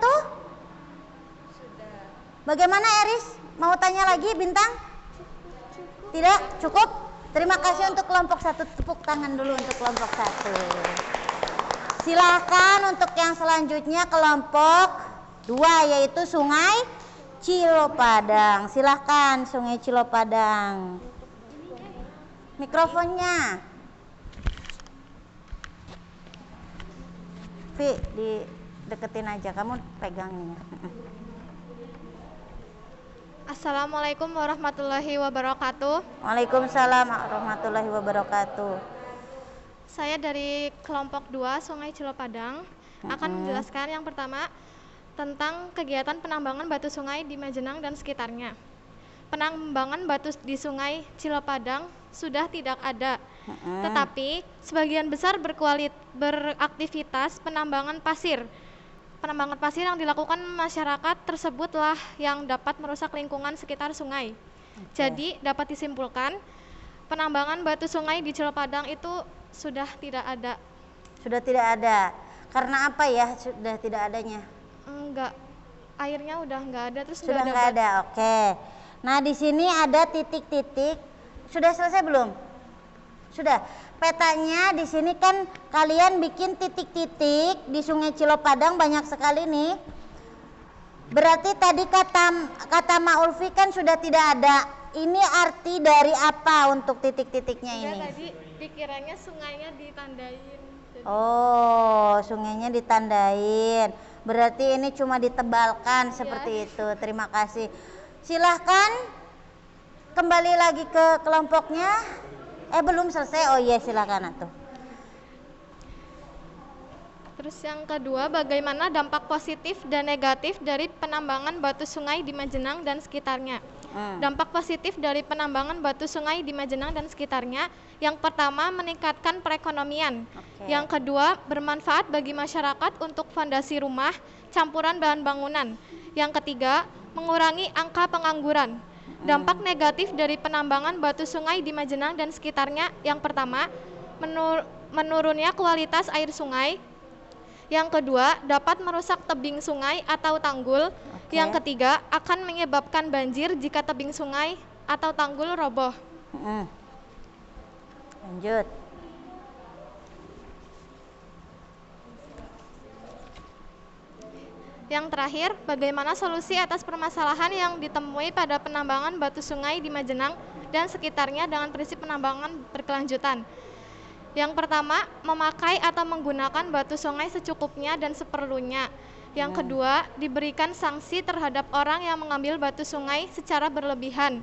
Bagaimana Eris? Mau tanya lagi Bintang? Tidak? Cukup? Terima kasih untuk kelompok 1. Tepuk tangan dulu untuk kelompok 1. Silakan untuk yang selanjutnya kelompok 2, yaitu Sungai Cilopadang. Silakan Sungai Cilopadang. Mikrofonnya. Vi, dideketin aja, kamu pegang ini. Assalamualaikum warahmatullahi wabarakatuh. Waalaikumsalam warahmatullahi wabarakatuh. Saya dari kelompok 2 Sungai Cilopadang akan menjelaskan yang pertama tentang kegiatan penambangan batu sungai di Majenang dan sekitarnya. Penambangan batu di Sungai Cilopadang sudah tidak ada, tetapi sebagian besar beraktivitas penambangan pasir. Penambangan pasir yang dilakukan masyarakat tersebutlah yang dapat merusak lingkungan sekitar sungai. Jadi dapat disimpulkan penambangan batu sungai di Cilopadang itu sudah tidak ada. Sudah tidak ada. Karena apa ya sudah tidak adanya? Enggak, airnya udah enggak ada, terus Sudah nggak ada. Oke. Nah, di sini ada titik-titik. Sudah selesai belum? Sudah. Petanya di sini kan kalian bikin titik-titik di Sungai Cilopadang banyak sekali nih. Berarti tadi kata Ma Ulfi kan sudah tidak ada. Ini arti dari apa untuk titik-titiknya ini? Tadi dikiranya sungainya ditandain. Oh, sungainya ditandain. Berarti ini cuma ditebalkan seperti itu. Terima kasih. Silahkan kembali lagi ke kelompoknya. Belum selesai. Oh iya, silakan atuh. Terus yang kedua, bagaimana dampak positif dan negatif dari penambangan batu sungai di Majenang dan sekitarnya? Dampak positif dari penambangan batu sungai di Majenang dan sekitarnya, yang pertama meningkatkan perekonomian. Yang kedua, bermanfaat bagi masyarakat untuk fondasi rumah, campuran bahan bangunan. Yang ketiga, mengurangi angka pengangguran. Dampak negatif dari penambangan batu sungai di Majenang dan sekitarnya, yang pertama, menurunnya kualitas air sungai. Yang kedua, dapat merusak tebing sungai atau tanggul. Yang ketiga, akan menyebabkan banjir jika tebing sungai atau tanggul roboh. Lanjut. Yang terakhir, bagaimana solusi atas permasalahan yang ditemui pada penambangan batu sungai di Majenang dan sekitarnya dengan prinsip penambangan berkelanjutan? Yang pertama, memakai atau menggunakan batu sungai secukupnya dan seperlunya. Yang kedua, diberikan sanksi terhadap orang yang mengambil batu sungai secara berlebihan.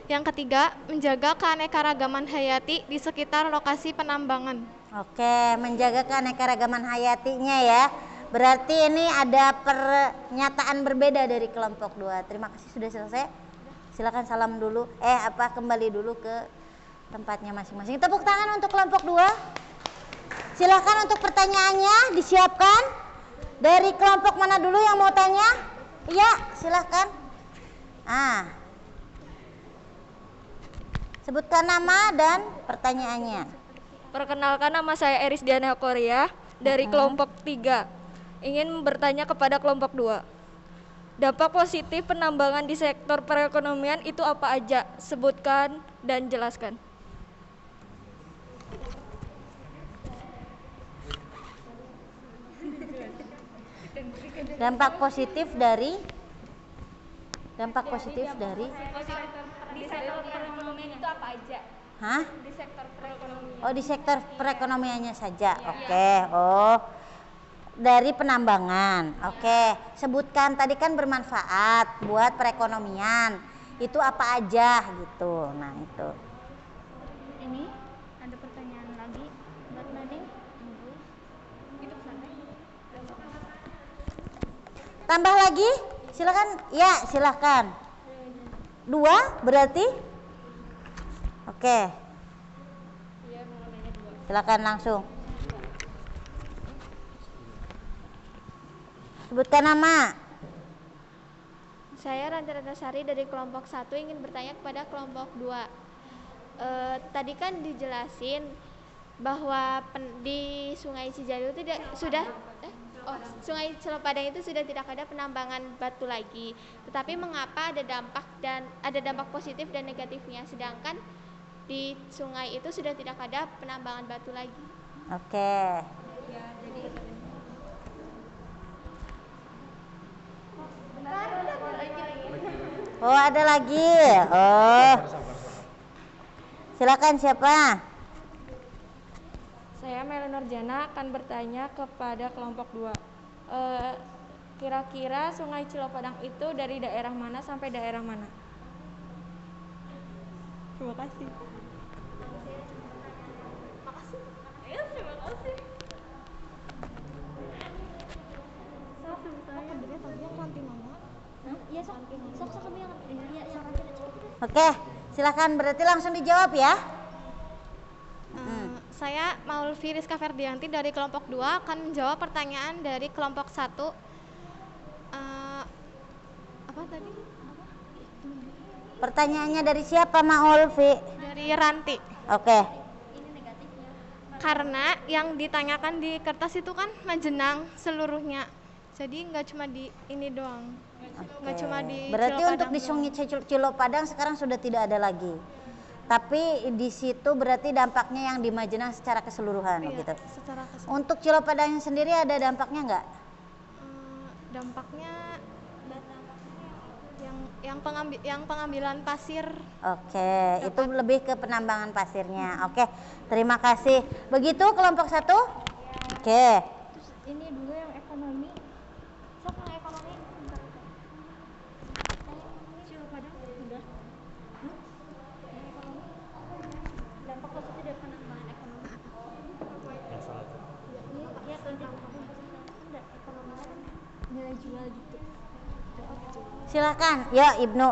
Yang ketiga, menjaga keanekaragaman hayati di sekitar lokasi penambangan. Oke, menjaga keanekaragaman hayatinya ya. Berarti ini ada pernyataan berbeda dari kelompok 2. Terima kasih sudah selesai. Silakan salam dulu. Kembali dulu ke tempatnya masing-masing. Tepuk tangan untuk kelompok 2. Silakan untuk pertanyaannya disiapkan. Dari kelompok mana dulu yang mau tanya? Iya, silakan. Sebutkan nama dan pertanyaannya. Perkenalkan, nama saya Eris Diana Korea dari kelompok 3. Ingin bertanya kepada kelompok 2. Dampak positif penambangan di sektor perekonomian itu apa aja? Sebutkan dan jelaskan. Dampak positif dari Di sektor perekonomian itu apa aja? Hah? Di sektor perekonomian. Oh, di sektor perekonomiannya saja. Oke. Dari penambangan. Oke. Sebutkan, tadi kan bermanfaat buat perekonomian. Itu apa aja gitu. Nah, itu. Ini ada pertanyaan lagi buat Nadine. Itu sampai. Tambah lagi? Silakan. Ya, silakan. 2 berarti? Oke. Silakan langsung. Sebutkan nama. Saya Ranti Ratnasari dari kelompok 1 ingin bertanya kepada kelompok 2. Tadi kan dijelasin bahwa di Sungai Cijalil itu Sungai Cilopadang itu sudah tidak ada penambangan batu lagi. Tetapi mengapa ada dampak positif dan negatifnya, sedangkan di sungai itu sudah tidak ada penambangan batu lagi? Oke. Oh, ada lagi. Oh. Silakan siapa? Saya Melinor Jana akan bertanya kepada kelompok 2. Kira-kira Sungai Cilopadang itu dari daerah mana sampai daerah mana? Terima kasih. Oke, silakan, berarti langsung dijawab ya. Saya Maulvi Rizka Ferdianti dari kelompok 2 akan menjawab pertanyaan dari kelompok 1. Apa tadi? Pertanyaannya dari siapa, Maulvi? Dari Ranti. Oke. Karena yang ditanyakan di kertas itu kan Majenang seluruhnya. Jadi nggak cuma di ini doang. Nggak cuma di Berarti Cilopadang untuk di Sungai Cilopadang sekarang sudah tidak ada lagi. Tapi di situ berarti dampaknya yang di Majenang secara keseluruhan gitu. Secara keseluruhan. Untuk Cilopadang sendiri ada dampaknya nggak? Dampaknya yang pengambilan pasir. Oke, itu lebih ke penambangan pasirnya. Oke, terima kasih. Begitu kelompok 1? Oke. Ini dulu yang ekonomi. Sok yang ekonomi. Cilopadang udah. Yang ekonomi. Dampak positif dari penambangan ekonomi. Iya, tentang enggak ekonomi kan nilai jual gitu. Silakan. Ya, Ibnu.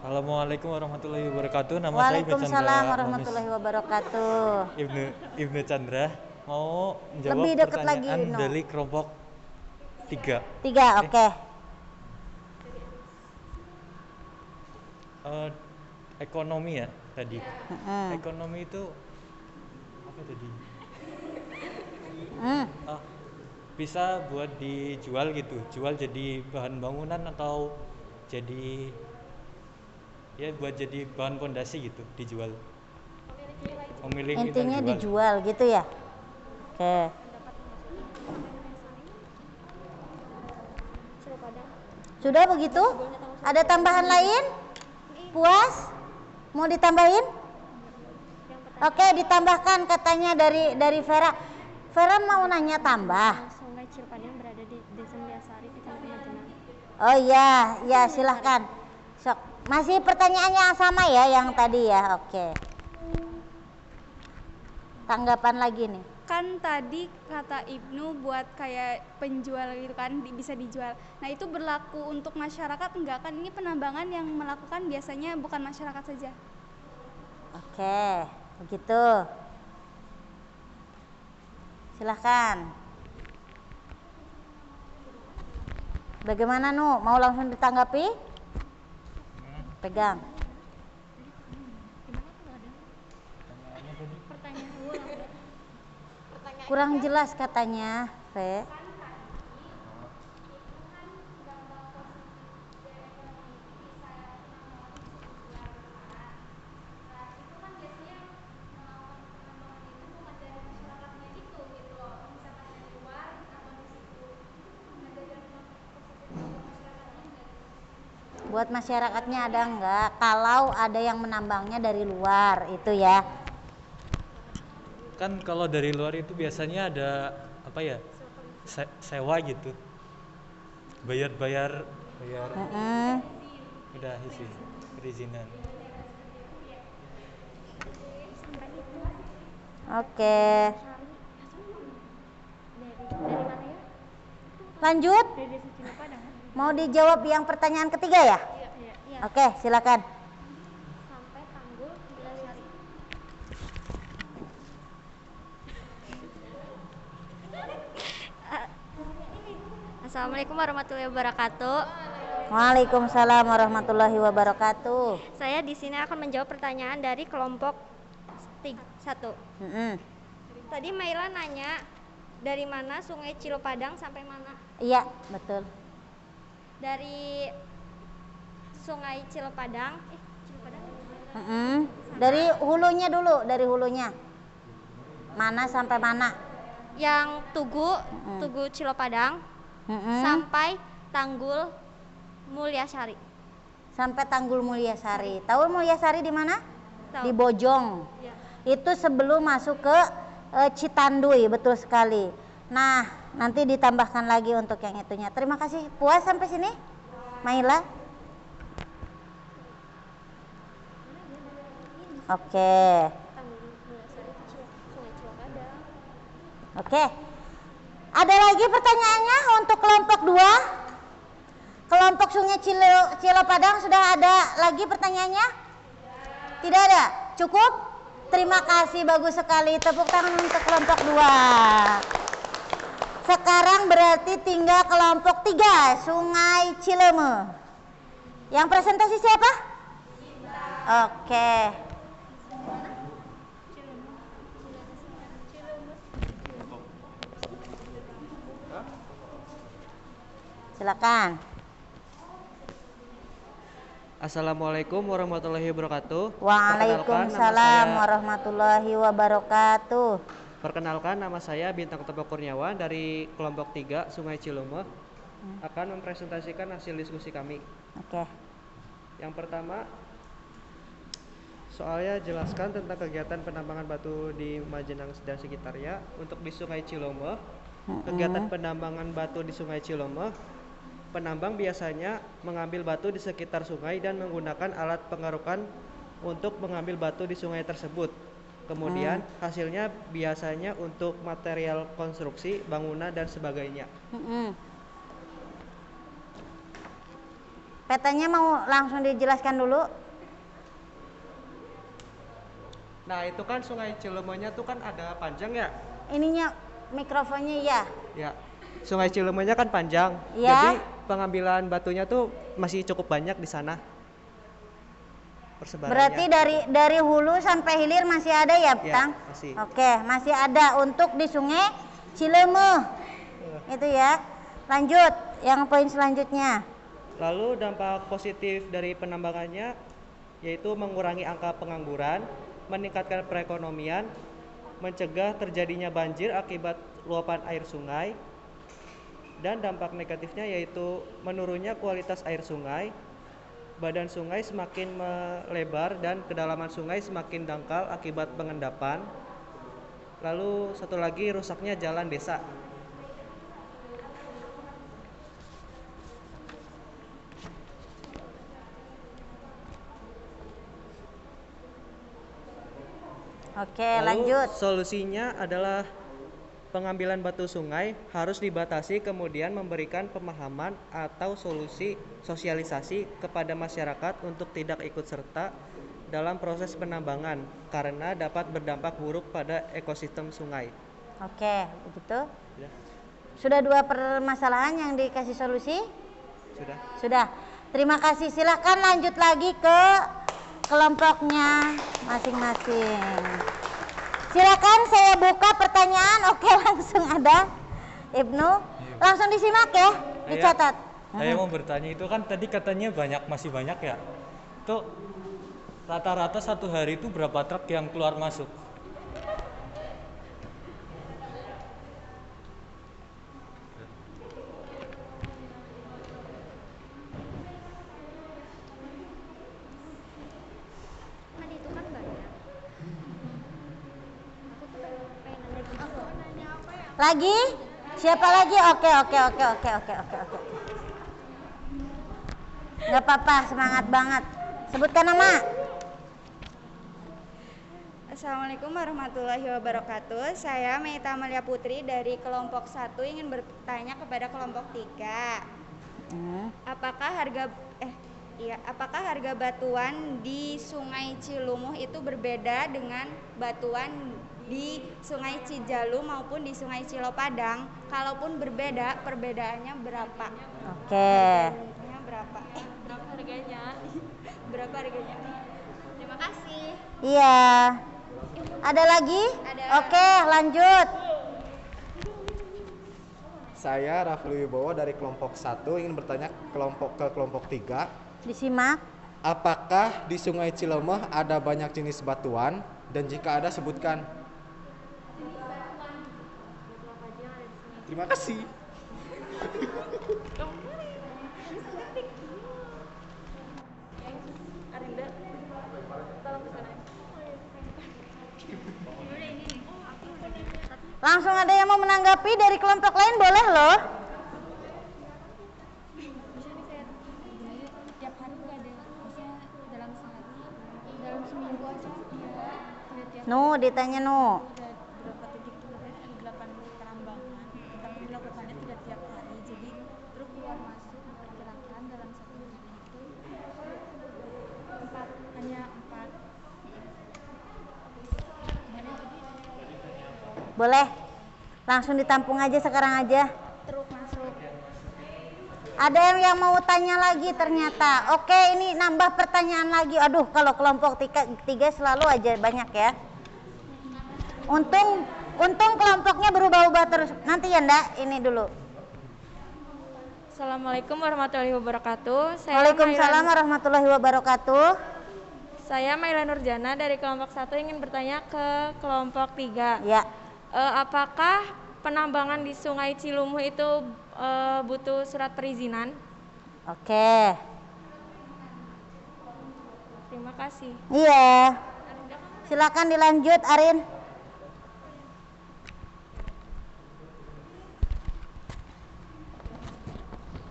Assalamualaikum warahmatullahi wabarakatuh. Nama saya Ibnu Chandra. Waalaikumsalam warahmatullahi wabarakatuh. Ibnu Chandra mau menjawab Lebih dekat lagi, pertanyaan Ibnu. dari kelompok 3. 3, oke. Ekonomi ya tadi. Ekonomi itu apa tadi? bisa buat dijual gitu, jual jadi bahan bangunan atau jadi ya buat jadi bahan pondasi gitu, dijual. Memilih kita Intinya jual. dijual gitu ya. Oke. Sudah begitu? Ada tambahan lain? Puas? Mau ditambahin? Oke, ditambahkan katanya dari Vera. Vera mau nanya tambah. Sungai Cilepadang berada di Desa Mulyasari, Kecamatan Majenang. Oh iya, ya silahkan. Sok. Masih pertanyaannya yang sama ya yang tadi ya. Oke. Tanggapan lagi nih. Kan tadi kata Ibnu buat kayak penjual gitu kan bisa dijual. Nah itu berlaku untuk masyarakat enggak kan? Ini penambangan yang melakukan biasanya bukan masyarakat saja. Oke, begitu. Silahkan. Bagaimana Nu? Mau langsung ditanggapi? Pegang. Kurang jelas katanya, Fe. Buat masyarakatnya ada enggak? Kalau ada yang menambangnya dari luar itu ya. Kan kalau dari luar itu biasanya ada apa ya? Sewa gitu. Bayar. Udah isi perizinan. Oke. Lanjut. Mau dijawab yang pertanyaan ketiga ya? Oke, silakan. Sampai Tanggul Mulyasari. Assalamualaikum warahmatullahi wabarakatuh. Waalaikumsalam warahmatullahi wabarakatuh. Saya di sini akan menjawab pertanyaan dari kelompok 1. Tadi Maila nanya dari mana Sungai Cilepadang sampai mana? Iya, betul. Dari Sungai Cilepadang, Dari hulunya dulu, dari hulunya. Mana sampai mana? yang Tugu Cilepadang sampai Tanggul Mulyasari. Sampai Tanggul Mulyasari. Tahu Mulyasari di mana? Tahu. Di Bojong. Ya. Itu sebelum masuk ke Citanduy, betul sekali. Nah, nanti ditambahkan lagi untuk yang itunya. Terima kasih. Puas sampai sini? Maila? Oke. Oke. Ada lagi pertanyaannya untuk kelompok 2? Kelompok Sungai Cilepadang sudah ada lagi pertanyaannya? Tidak ada? Cukup? Terima kasih, bagus sekali. Tepuk tangan untuk kelompok 2. Sekarang berarti tinggal kelompok 3, Sungai Cileme. Yang presentasi siapa? Oke. Silakan. Assalamualaikum warahmatullahi wabarakatuh. Waalaikumsalam warahmatullahi wabarakatuh. Perkenalkan, nama saya Bintang Tebak Kurniawan dari kelompok 3 Sungai Cileme. Akan mempresentasikan hasil diskusi kami. Oke. Yang pertama, soalnya jelaskan tentang kegiatan penambangan batu di Majenang dan sekitarnya. Untuk di Sungai Cileme, kegiatan penambangan batu di Sungai Cileme, penambang biasanya mengambil batu di sekitar sungai dan menggunakan alat pengerukan untuk mengambil batu di sungai tersebut. Kemudian hasilnya biasanya untuk material konstruksi, bangunan dan sebagainya. Petanya mau langsung dijelaskan dulu? Nah, itu kan Sungai Cilemenya tuh kan ada panjang ya? Ininya mikrofonnya ya. Ya. Sungai Cilemenya kan panjang. Ya. Jadi pengambilan batunya tuh masih cukup banyak di sana. Persebarannya. Berarti dari hulu sampai hilir masih ada ya, Tang? Masih. Oke, masih ada untuk di Sungai Cileme. Itu ya. Lanjut, yang poin selanjutnya. Lalu dampak positif dari penambangannya yaitu mengurangi angka pengangguran, meningkatkan perekonomian, mencegah terjadinya banjir akibat luapan air sungai, dan dampak negatifnya yaitu menurunnya kualitas air sungai, badan sungai semakin melebar dan kedalaman sungai semakin dangkal akibat pengendapan. Lalu satu lagi rusaknya jalan desa. Oke, Lalu lanjut. solusinya adalah pengambilan batu sungai harus dibatasi, kemudian memberikan pemahaman atau sosialisasi kepada masyarakat untuk tidak ikut serta dalam proses penambangan karena dapat berdampak buruk pada ekosistem sungai. Oke, begitu. Ya, Sudah 2 permasalahan yang dikasih solusi? sudah. Sudah. Terima kasih. Silakan lanjut lagi ke kelompoknya masing-masing. Silakan saya buka pertanyaan. Oke, langsung ada Ibnu. Langsung disimak ya, dicatat. Saya mau bertanya, itu kan tadi katanya masih banyak ya. Itu rata-rata satu hari itu berapa truk yang keluar masuk? Kan itu kan banyak. Aku tuh pengen nanya gitu. Lagi? Siapa lagi? Oke. Nggak apa-apa, semangat banget. Sebutkan nama. Assalamualaikum warahmatullahi wabarakatuh. Saya Meita Amalia Putri dari kelompok 1 ingin bertanya kepada kelompok 3. Apakah harga batuan di Sungai Cilumuh itu berbeda dengan batuan di Sungai Cijalu maupun di Sungai Cilopadang? Kalaupun berbeda, perbedaannya berapa? Oke. Berapa? Berapa harganya? Berapa harganya? Terima kasih. Iya. Ada lagi? Ada. Oke, lanjut. Saya Rafli Wibowo dari kelompok 1 ingin bertanya ke kelompok 3. Disimak. Apakah di Sungai Cilomeh ada banyak jenis batuan? Dan jika ada, sebutkan. Terima kasih. Langsung ada yang mau menanggapi dari kelompok lain, boleh loh. Tiap hari nggak ada, maksudnya dalam sehari, dalam seminggu aja ya, tidak tiap Ditanya Nu. udah berapa titik kemarin ada 8 penambangan, tapi dilakukannya tidak tiap hari, jadi truk keluar masuk diperkirakan dalam satu hari itu 4, hanya 4. Boleh. Langsung ditampung aja sekarang aja. Truk masuk. Ada yang mau tanya lagi ternyata. Oke, ini nambah pertanyaan lagi. Aduh, kalau kelompok 3 selalu aja banyak ya. Untung kelompoknya berubah-ubah terus. Nanti ya, Ndak, ini dulu. Assalamualaikum warahmatullahi wabarakatuh. Waalaikumsalam warahmatullahi wabarakatuh. Saya Maila Nurjana dari kelompok 1 ingin bertanya ke kelompok 3. Ya. Apakah penambangan di Sungai Cilumuh itu butuh surat perizinan? Oke. Terima kasih. Iya. Silakan dilanjut, Arin.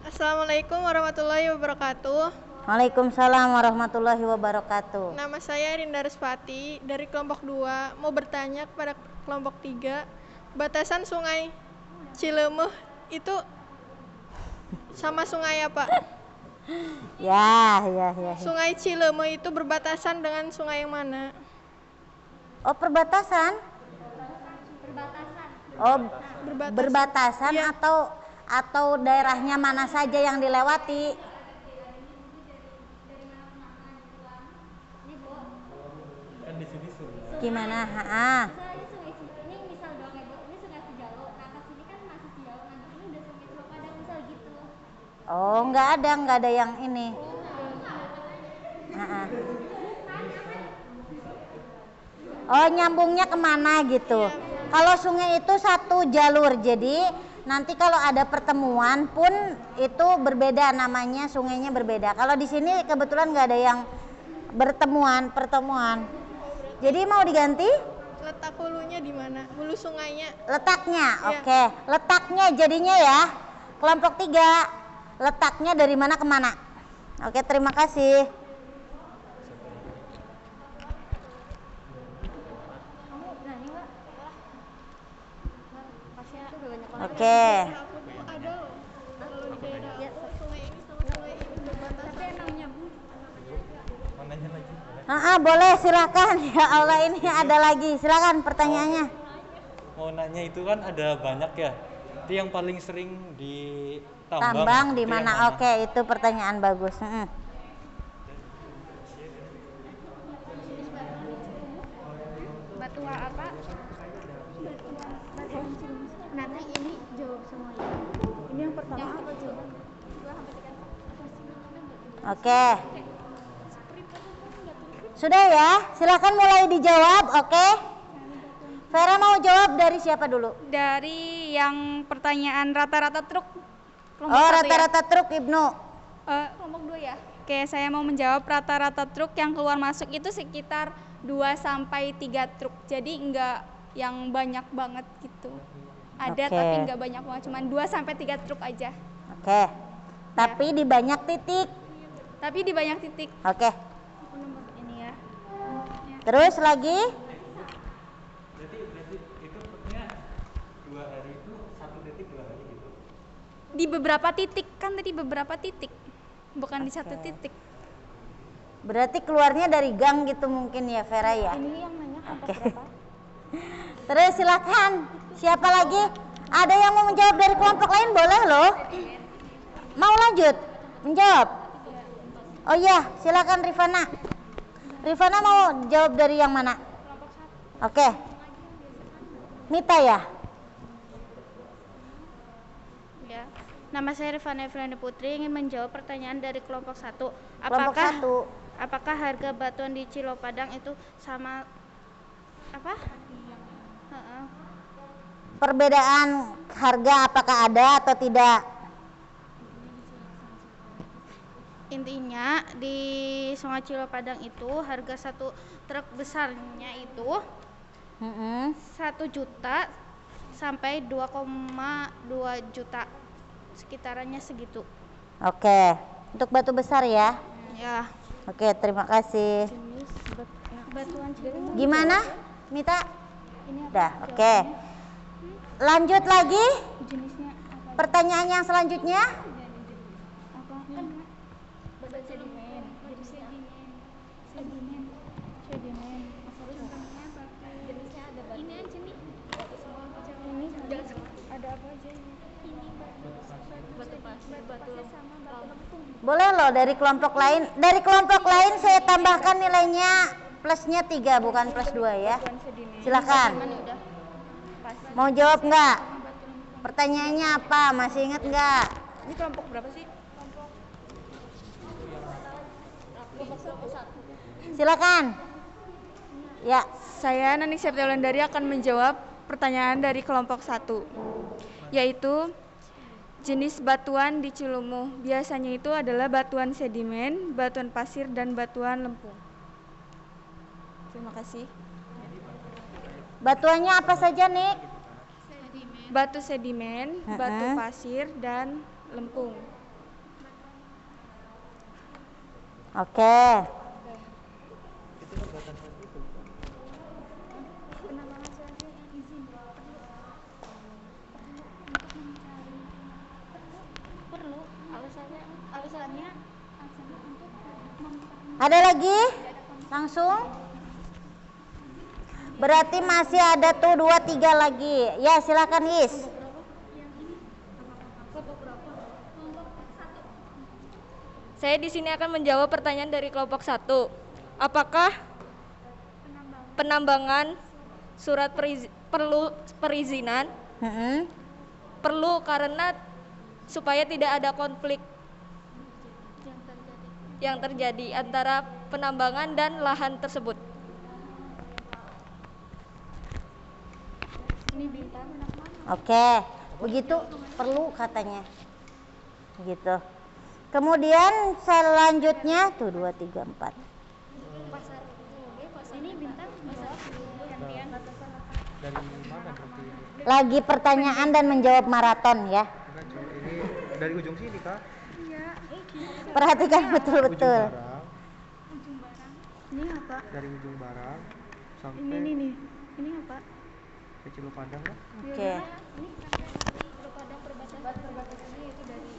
Assalamualaikum warahmatullahi wabarakatuh. Waalaikumsalam warahmatullahi wabarakatuh. Nama saya Rinda Respati dari kelompok 2. Mau bertanya kepada kelompok 3. Batasan Sungai Cilumuh itu sama sungai apa? Ya. Sungai Cilumuh itu berbatasan dengan sungai yang mana? Oh, perbatasan? Oh, berbatasan Iya. atau daerahnya mana saja yang dilewati? Kan di sini sungai. Gimana? Misalnya sungai ini misal doang ya Bu, ini sungai Cijalu. Nah ke sini kan masih jauh nanti Oh, nggak ada yang ini. Nah, oh, nyambungnya kemana gitu. Kalau sungai itu satu jalur, jadi nanti kalau ada pertemuan pun itu berbeda namanya, sungainya berbeda. Kalau di sini kebetulan nggak ada yang pertemuan. Jadi mau diganti? Letak hulunya di mana? Hulu sungainya. Letaknya, Iya. oke. Letaknya jadinya ya, kelompok 3. Letaknya dari mana ke mana? Oke, terima kasih. Oke. Boleh silakan. Ya Allah, ini ada lagi. Silakan pertanyaannya. Mau nanya itu kan ada banyak ya. Itu yang paling sering ditambang. Tambang di itu yang mana? Oke, itu pertanyaan bagus. Batu apa? Nanti ini jawab semuanya. Ini yang pertama apa coba? Oke. Sudah ya, silakan mulai dijawab. Oke. Vera mau jawab dari siapa dulu? Dari yang pertanyaan rata-rata truk. Oh, rata-rata truk Ibnu. Kelompok 2 ya. Oke, saya mau menjawab rata-rata truk yang keluar masuk itu sekitar 2-3 truk. Jadi enggak yang banyak banget gitu. Ada Oke. tapi enggak banyak banget, cuma 2-3 truk aja. Oke. Tapi di banyak titik. Tapi di banyak titik. Oke. Ini ya. Terus lagi? Berarti itu truknya 2 hari itu 1 titik 2 hari gitu. Di beberapa titik, kan tadi beberapa titik. Bukan di satu titik. Berarti keluarnya dari gang gitu mungkin ya, Vera ya? Ini yang nanya kelompok Oke. berapa? Terus silakan. Siapa lagi? Ada yang mau menjawab dari kelompok lain boleh loh. Mau lanjut? Menjawab? Oh iya, silakan Rifana. Rifana mau jawab dari yang mana? Oke. Mita ya? Ya. Nama saya Rifana Efrani Putri, ingin menjawab pertanyaan dari kelompok 1. Kelompok 1. Apakah harga batuan di Cilopadang itu sama apa? Perbedaan harga apakah ada atau tidak? Intinya di Sungai Cilopadang itu harga satu truk besarnya itu 1 juta sampai 2,2 juta, sekitarannya segitu. Oke. Untuk batu besar ya? Ya. Oke, terima kasih. Batuan Cilopadang. Gimana, Mita? Udah, oke. Lanjut lagi. Jenisnya apa? Pertanyaan yang selanjutnya. Apa? Kan batu sedimen. Batu sedimen. Sedimen. Sedimen. Jenisnya ada batu. Ini aja nih. Batu semua macam ini. Ada apa aja ini? Ini batu pasir, batu sama batu lempung. Boleh loh dari kelompok lain. Dari kelompok lain saya tambahkan nilainya plusnya 3 bukan plus 2 ya. Silakan. Mau jawab nggak? Pertanyaannya apa? Masih ingat nggak? Ini kelompok berapa sih? Silakan. Ya. Saya Nani Septiaulandari akan menjawab pertanyaan dari kelompok 1, yaitu jenis batuan di Cilumuh. Biasanya itu adalah batuan sedimen, batuan pasir, dan batuan lempung. Terima kasih. Batuannya apa saja, Nik? Batu sedimen, batu pasir, dan lempung. Oke. Perlu alasannya untuk Ada lagi? Langsung? Berarti masih ada tuh 2, 3 lagi. Ya, silakan Is. Saya di sini akan menjawab pertanyaan dari kelompok 1. Apakah penambangan surat perlu perizinan? Perlu, karena supaya tidak ada konflik yang terjadi antara penambangan dan lahan tersebut. Oke, begitu perlu katanya. Begitu. Kemudian selanjutnya tuh 2, 3, 4. Ini bintang gantian. Dari mana berarti ini? Lagi pertanyaan dan menjawab maraton ya. Enggak, Cok. Ini dari ujung sini, Kak. Perhatikan betul-betul. Ujung barang. Ini apa? Dari ujung barang sampai Ini nih. Ini apa? ke Cilopadang lah. Oke. Perbatasannya itu dari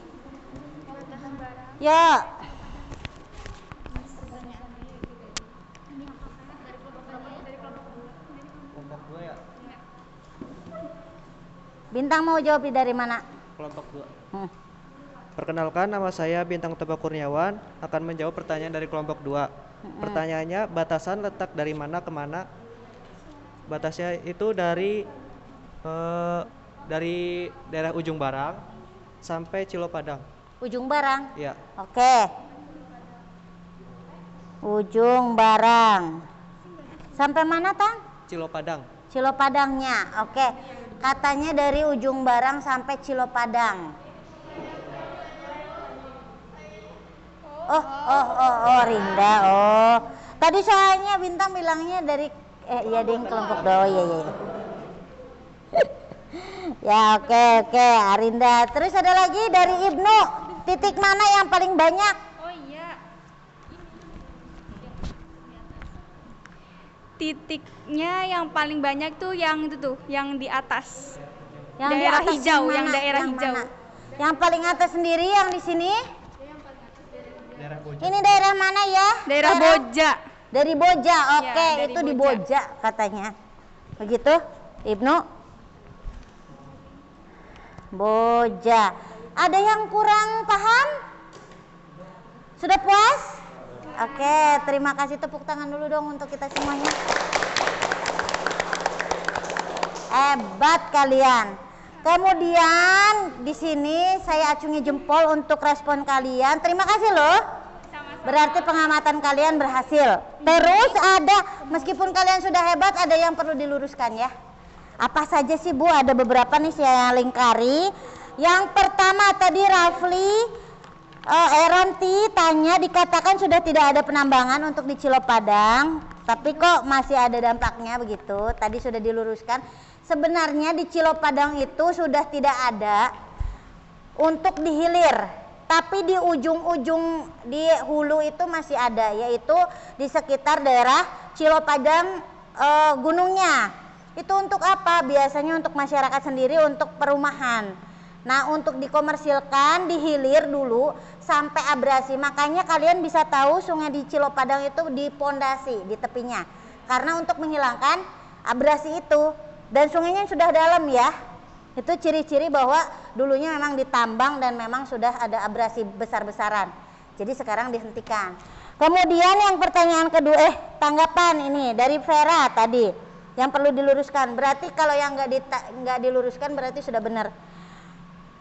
batasan barang. Ya. Kelompok 2 ya? Bintang mau jawab dari mana? Kelompok 2. Perkenalkan, nama saya Bintang Tebak Kurniawan, akan menjawab pertanyaan dari kelompok 2. Pertanyaannya, batasan letak dari mana ke mana? Batasnya itu dari daerah ujung barang sampai Cilopadang. Ujung barang. Ya. Oke. Ujung barang. Sampai mana, Tang? Cilopadang. Cilopadangnya. Oke. Katanya dari ujung barang sampai Cilopadang. Oh, Rinda. Oh. Tadi soalnya Bintang bilangnya dari iya ding kelompok do. Iya. Ya, oke, Arinda. Terus ada lagi dari Ibnu. Titik mana yang paling banyak? Oh iya. Titiknya yang paling banyak tuh yang itu tuh, yang di atas. Yang di daerah atas hijau, mana? yang daerah Yang hijau. mana? Yang paling atas sendiri yang di sini? Daerah Boja. Ini daerah mana ya? Daerah Boja. Dari Boja, oke, Ya, dari itu di Boja. Boja katanya. Begitu, Ibnu? Boja. Ada yang kurang paham? Sudah puas? Oke, terima kasih, tepuk tangan dulu dong untuk kita semuanya. Hebat kalian. Kemudian di sini saya acungi jempol untuk respon kalian. Terima kasih loh. Berarti pengamatan kalian berhasil. Terus ada, meskipun kalian sudah hebat, ada yang perlu diluruskan ya. Apa saja sih Bu? Ada beberapa nih saya lingkari. Yang pertama tadi Rafli Eranti tanya, dikatakan sudah tidak ada penambangan untuk di Cilopadang, tapi kok masih ada dampaknya begitu. Tadi sudah diluruskan. Sebenarnya di Cilopadang itu sudah tidak ada untuk di hilir, tapi di ujung-ujung di hulu itu masih ada, yaitu di sekitar daerah Cilopadang gunungnya. Itu untuk apa? Biasanya untuk masyarakat sendiri, untuk perumahan. Nah, untuk dikomersilkan di hilir dulu sampai abrasi. Makanya kalian bisa tahu sungai di Cilopadang itu di pondasi, di tepinya. Karena untuk menghilangkan abrasi itu. Dan sungainya sudah dalam ya. Itu ciri-ciri bahwa dulunya memang ditambang dan memang sudah ada abrasi besar-besaran. Jadi sekarang dihentikan. Kemudian yang pertanyaan kedua, tanggapan ini dari Vera tadi yang perlu diluruskan. Berarti kalau yang nggak diluruskan berarti sudah benar.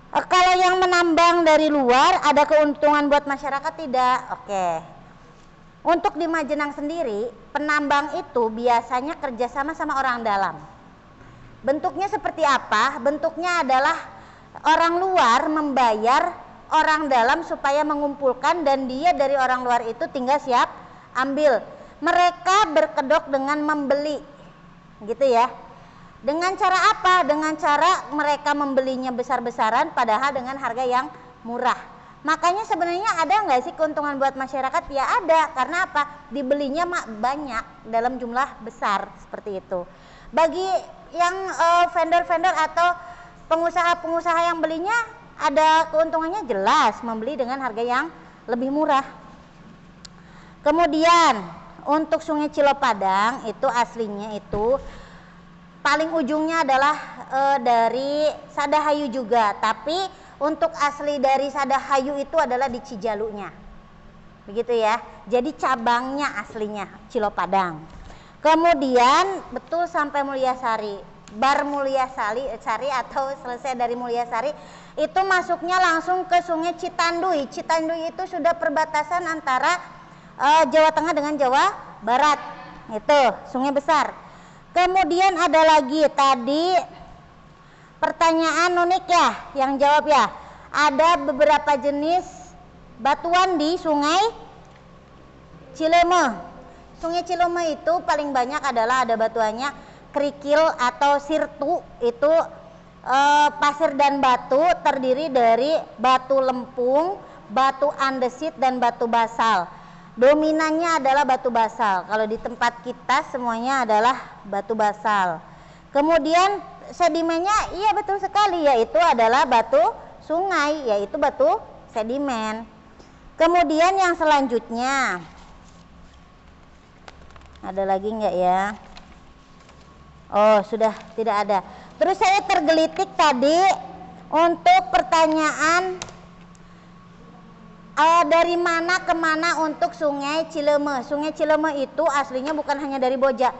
Kalau yang menambang dari luar ada keuntungan buat masyarakat tidak? Oke. Untuk di Majenang sendiri, penambang itu biasanya kerjasama sama orang dalam. Bentuknya seperti apa? Bentuknya adalah orang luar membayar orang dalam supaya mengumpulkan, dan dia dari orang luar itu tinggal siap ambil. Mereka berkedok dengan membeli, gitu ya. Dengan cara apa? Dengan cara mereka membelinya besar-besaran padahal dengan harga yang murah. Makanya sebenarnya ada nggak sih keuntungan buat masyarakat? Ya ada, karena apa? Dibelinya banyak dalam jumlah besar seperti itu. Bagi yang vendor-vendor atau pengusaha-pengusaha yang belinya, ada keuntungannya jelas, membeli dengan harga yang lebih murah. Kemudian untuk Sungai Cilopadang itu aslinya itu paling ujungnya adalah dari Sadahayu juga, tapi untuk asli dari Sadahayu itu adalah di Cijalunya, begitu ya. Jadi cabangnya aslinya Cilopadang. Kemudian betul sampai Mulyasari, Bar Mulyasari atau selesai dari Mulyasari itu masuknya langsung ke Sungai Citanduy. Citanduy itu sudah perbatasan antara Jawa Tengah dengan Jawa Barat. Itu sungai besar. Kemudian ada lagi tadi pertanyaan unik ya, yang jawab ya. Ada beberapa jenis batuan di Sungai Cileme. Sungai Cileme itu paling banyak adalah ada batuannya kerikil atau sirtu, itu pasir dan batu, terdiri dari batu lempung, batu andesit dan batu basal. Dominannya adalah batu basal. Kalau di tempat kita semuanya adalah batu basal. Kemudian sedimennya iya betul sekali, yaitu adalah batu sungai, yaitu batu sedimen. Kemudian yang selanjutnya ada lagi enggak ya? Oh, sudah tidak ada. Terus saya tergelitik tadi untuk pertanyaan dari mana ke mana untuk Sungai Cileme. Sungai Cileme itu aslinya bukan hanya dari Boja,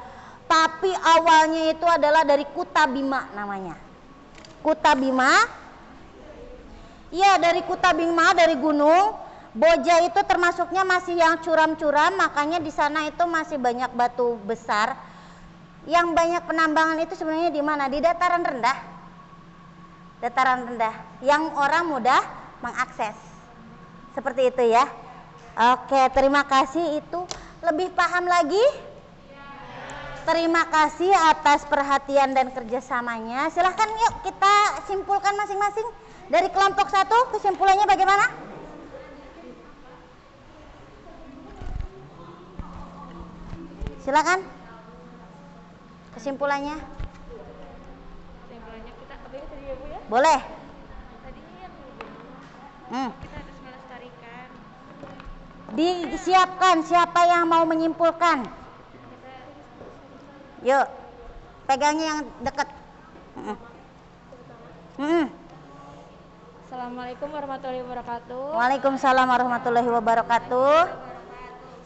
tapi awalnya itu adalah dari Kutabima namanya. Kutabima. Iya, dari Kutabima, dari gunung. Boja itu termasuknya masih yang curam-curam, makanya di sana itu masih banyak batu besar. Yang banyak penambangan itu sebenarnya di mana? Di dataran rendah. Dataran rendah yang orang mudah mengakses. Seperti itu ya. Oke, terima kasih, itu lebih paham lagi. Terima kasih atas perhatian dan kerjasamanya. Silahkan yuk kita simpulkan masing-masing. Dari kelompok 1 kesimpulannya bagaimana? Silakan. Kesimpulannya. Kesimpulannya kita apa ya tadi ya Bu ya? Boleh. Tadi yang kita harus melestarikan. Disiapkan siapa yang mau menyimpulkan. Yuk, pegangnya yang dekat. Assalamualaikum warahmatullahi wabarakatuh. Waalaikumsalam warahmatullahi wabarakatuh.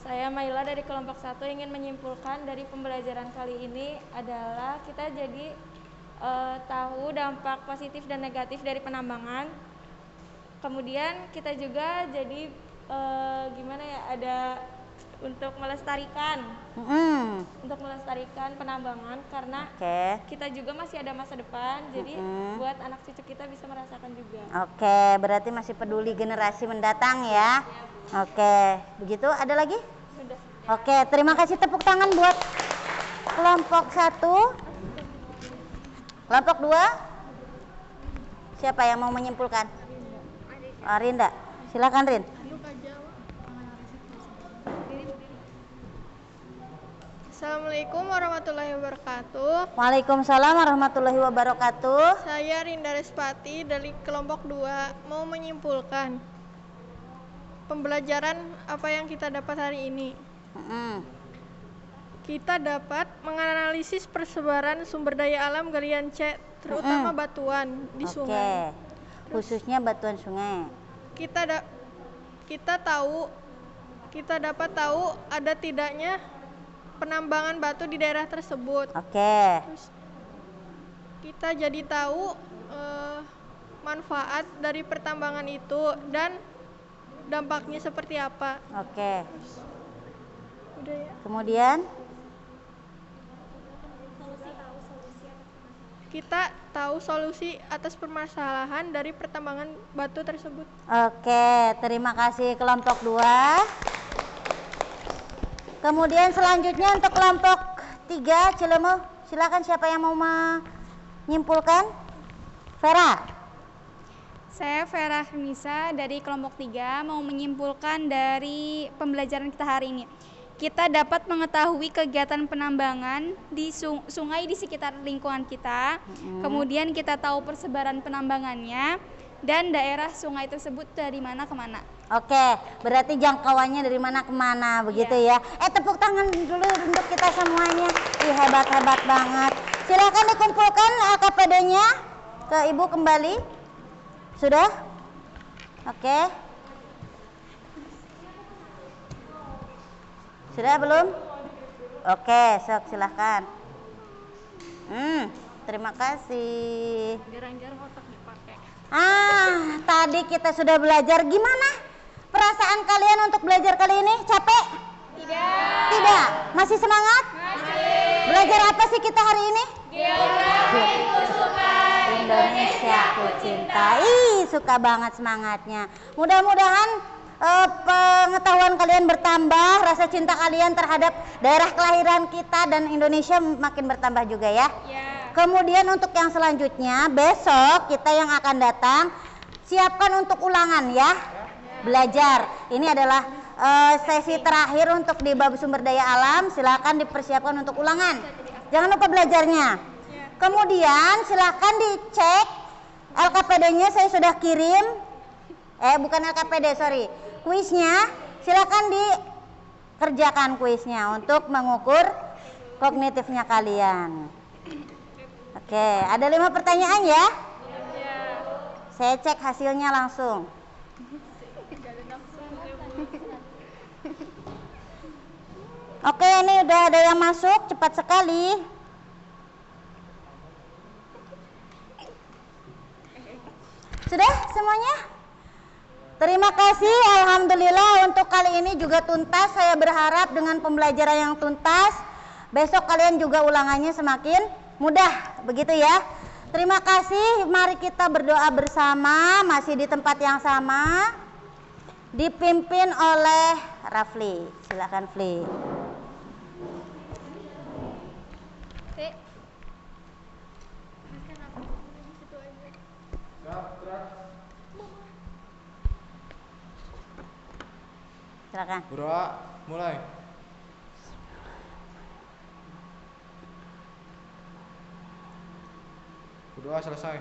Saya Maila dari kelompok 1 ingin menyimpulkan dari pembelajaran kali ini adalah kita jadi tahu dampak positif dan negatif dari penambangan. Kemudian kita juga jadi gimana ya, ada untuk melestarikan penambangan, karena kita juga masih ada masa depan, jadi buat anak cucu kita bisa merasakan juga. Oke, berarti masih peduli generasi mendatang ya. Oke, begitu. Ada lagi? Sudah. Oke, terima kasih, tepuk tangan buat kelompok 1. Kelompok 2, siapa yang mau menyimpulkan? Rinda, silakan Rin. Assalamualaikum warahmatullahi wabarakatuh. Waalaikumsalam warahmatullahi wabarakatuh. Saya Rinda Respati dari kelompok 2 mau menyimpulkan pembelajaran apa yang kita dapat hari ini. Kita dapat menganalisis persebaran sumber daya alam galian C, terutama batuan di sungai. Khususnya batuan sungai. Kita dapat tahu ada tidaknya penambangan batu di daerah tersebut. Terus kita jadi tahu manfaat dari pertambangan itu dan dampaknya seperti apa. Udah ya. Kemudian kita tahu solusi atas permasalahan dari pertambangan batu tersebut. Terima kasih kelompok 2. Kemudian selanjutnya untuk kelompok 3 Cileme, silakan siapa yang mau menyimpulkan? Vera. Saya Vera Nisa dari kelompok 3 mau menyimpulkan dari pembelajaran kita hari ini. Kita dapat mengetahui kegiatan penambangan di sungai di sekitar lingkungan kita. Kemudian kita tahu persebaran penambangannya dan daerah sungai tersebut dari mana ke mana. Berarti jangkauannya dari mana ke mana, begitu ya. Tepuk tangan dulu untuk kita semuanya. Hebat-hebat banget. Silakan dikumpulkan KPD-nya ke Ibu kembali. Sudah? Sudah belum? Sok silahkan. Terima kasih. Jarang-jarang otak dipakai. Tadi kita sudah belajar. Gimana perasaan kalian untuk belajar kali ini? Capek? Tidak. Masih semangat? Belajar apa sih kita hari ini? Geografi ku suka, Indonesia ku cinta. Suka banget semangatnya. Mudah-mudahan pengetahuan kalian bertambah, rasa cinta kalian terhadap daerah kelahiran kita dan Indonesia makin bertambah juga ya. Kemudian untuk yang selanjutnya, besok kita yang akan datang, siapkan untuk ulangan ya. Belajar. Ini adalah sesi terakhir untuk di bab sumber daya alam. Silakan dipersiapkan untuk ulangan. Jangan lupa belajarnya. Kemudian silakan dicek LKPD-nya, saya sudah kirim. Bukan LKPD, sorry. Kuisnya, silakan dikerjakan kuisnya untuk mengukur kognitifnya kalian. Oke, ada 5 pertanyaan ya? Saya cek hasilnya langsung. Oke, ini udah ada yang masuk, cepat sekali. Sudah semuanya? Terima kasih, alhamdulillah untuk kali ini juga tuntas. Saya berharap dengan pembelajaran yang tuntas, besok kalian juga ulangannya semakin mudah, begitu ya. Terima kasih, mari kita berdoa bersama, masih di tempat yang sama, dipimpin oleh Rafli. Silakan Fli. Silakan. Berdoa, mulai. Berdoa selesai.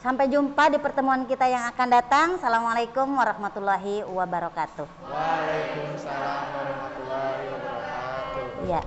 Sampai jumpa di pertemuan kita yang akan datang. Assalamualaikum warahmatullahi wabarakatuh. Waalaikumsalam warahmatullahi wabarakatuh. Ya.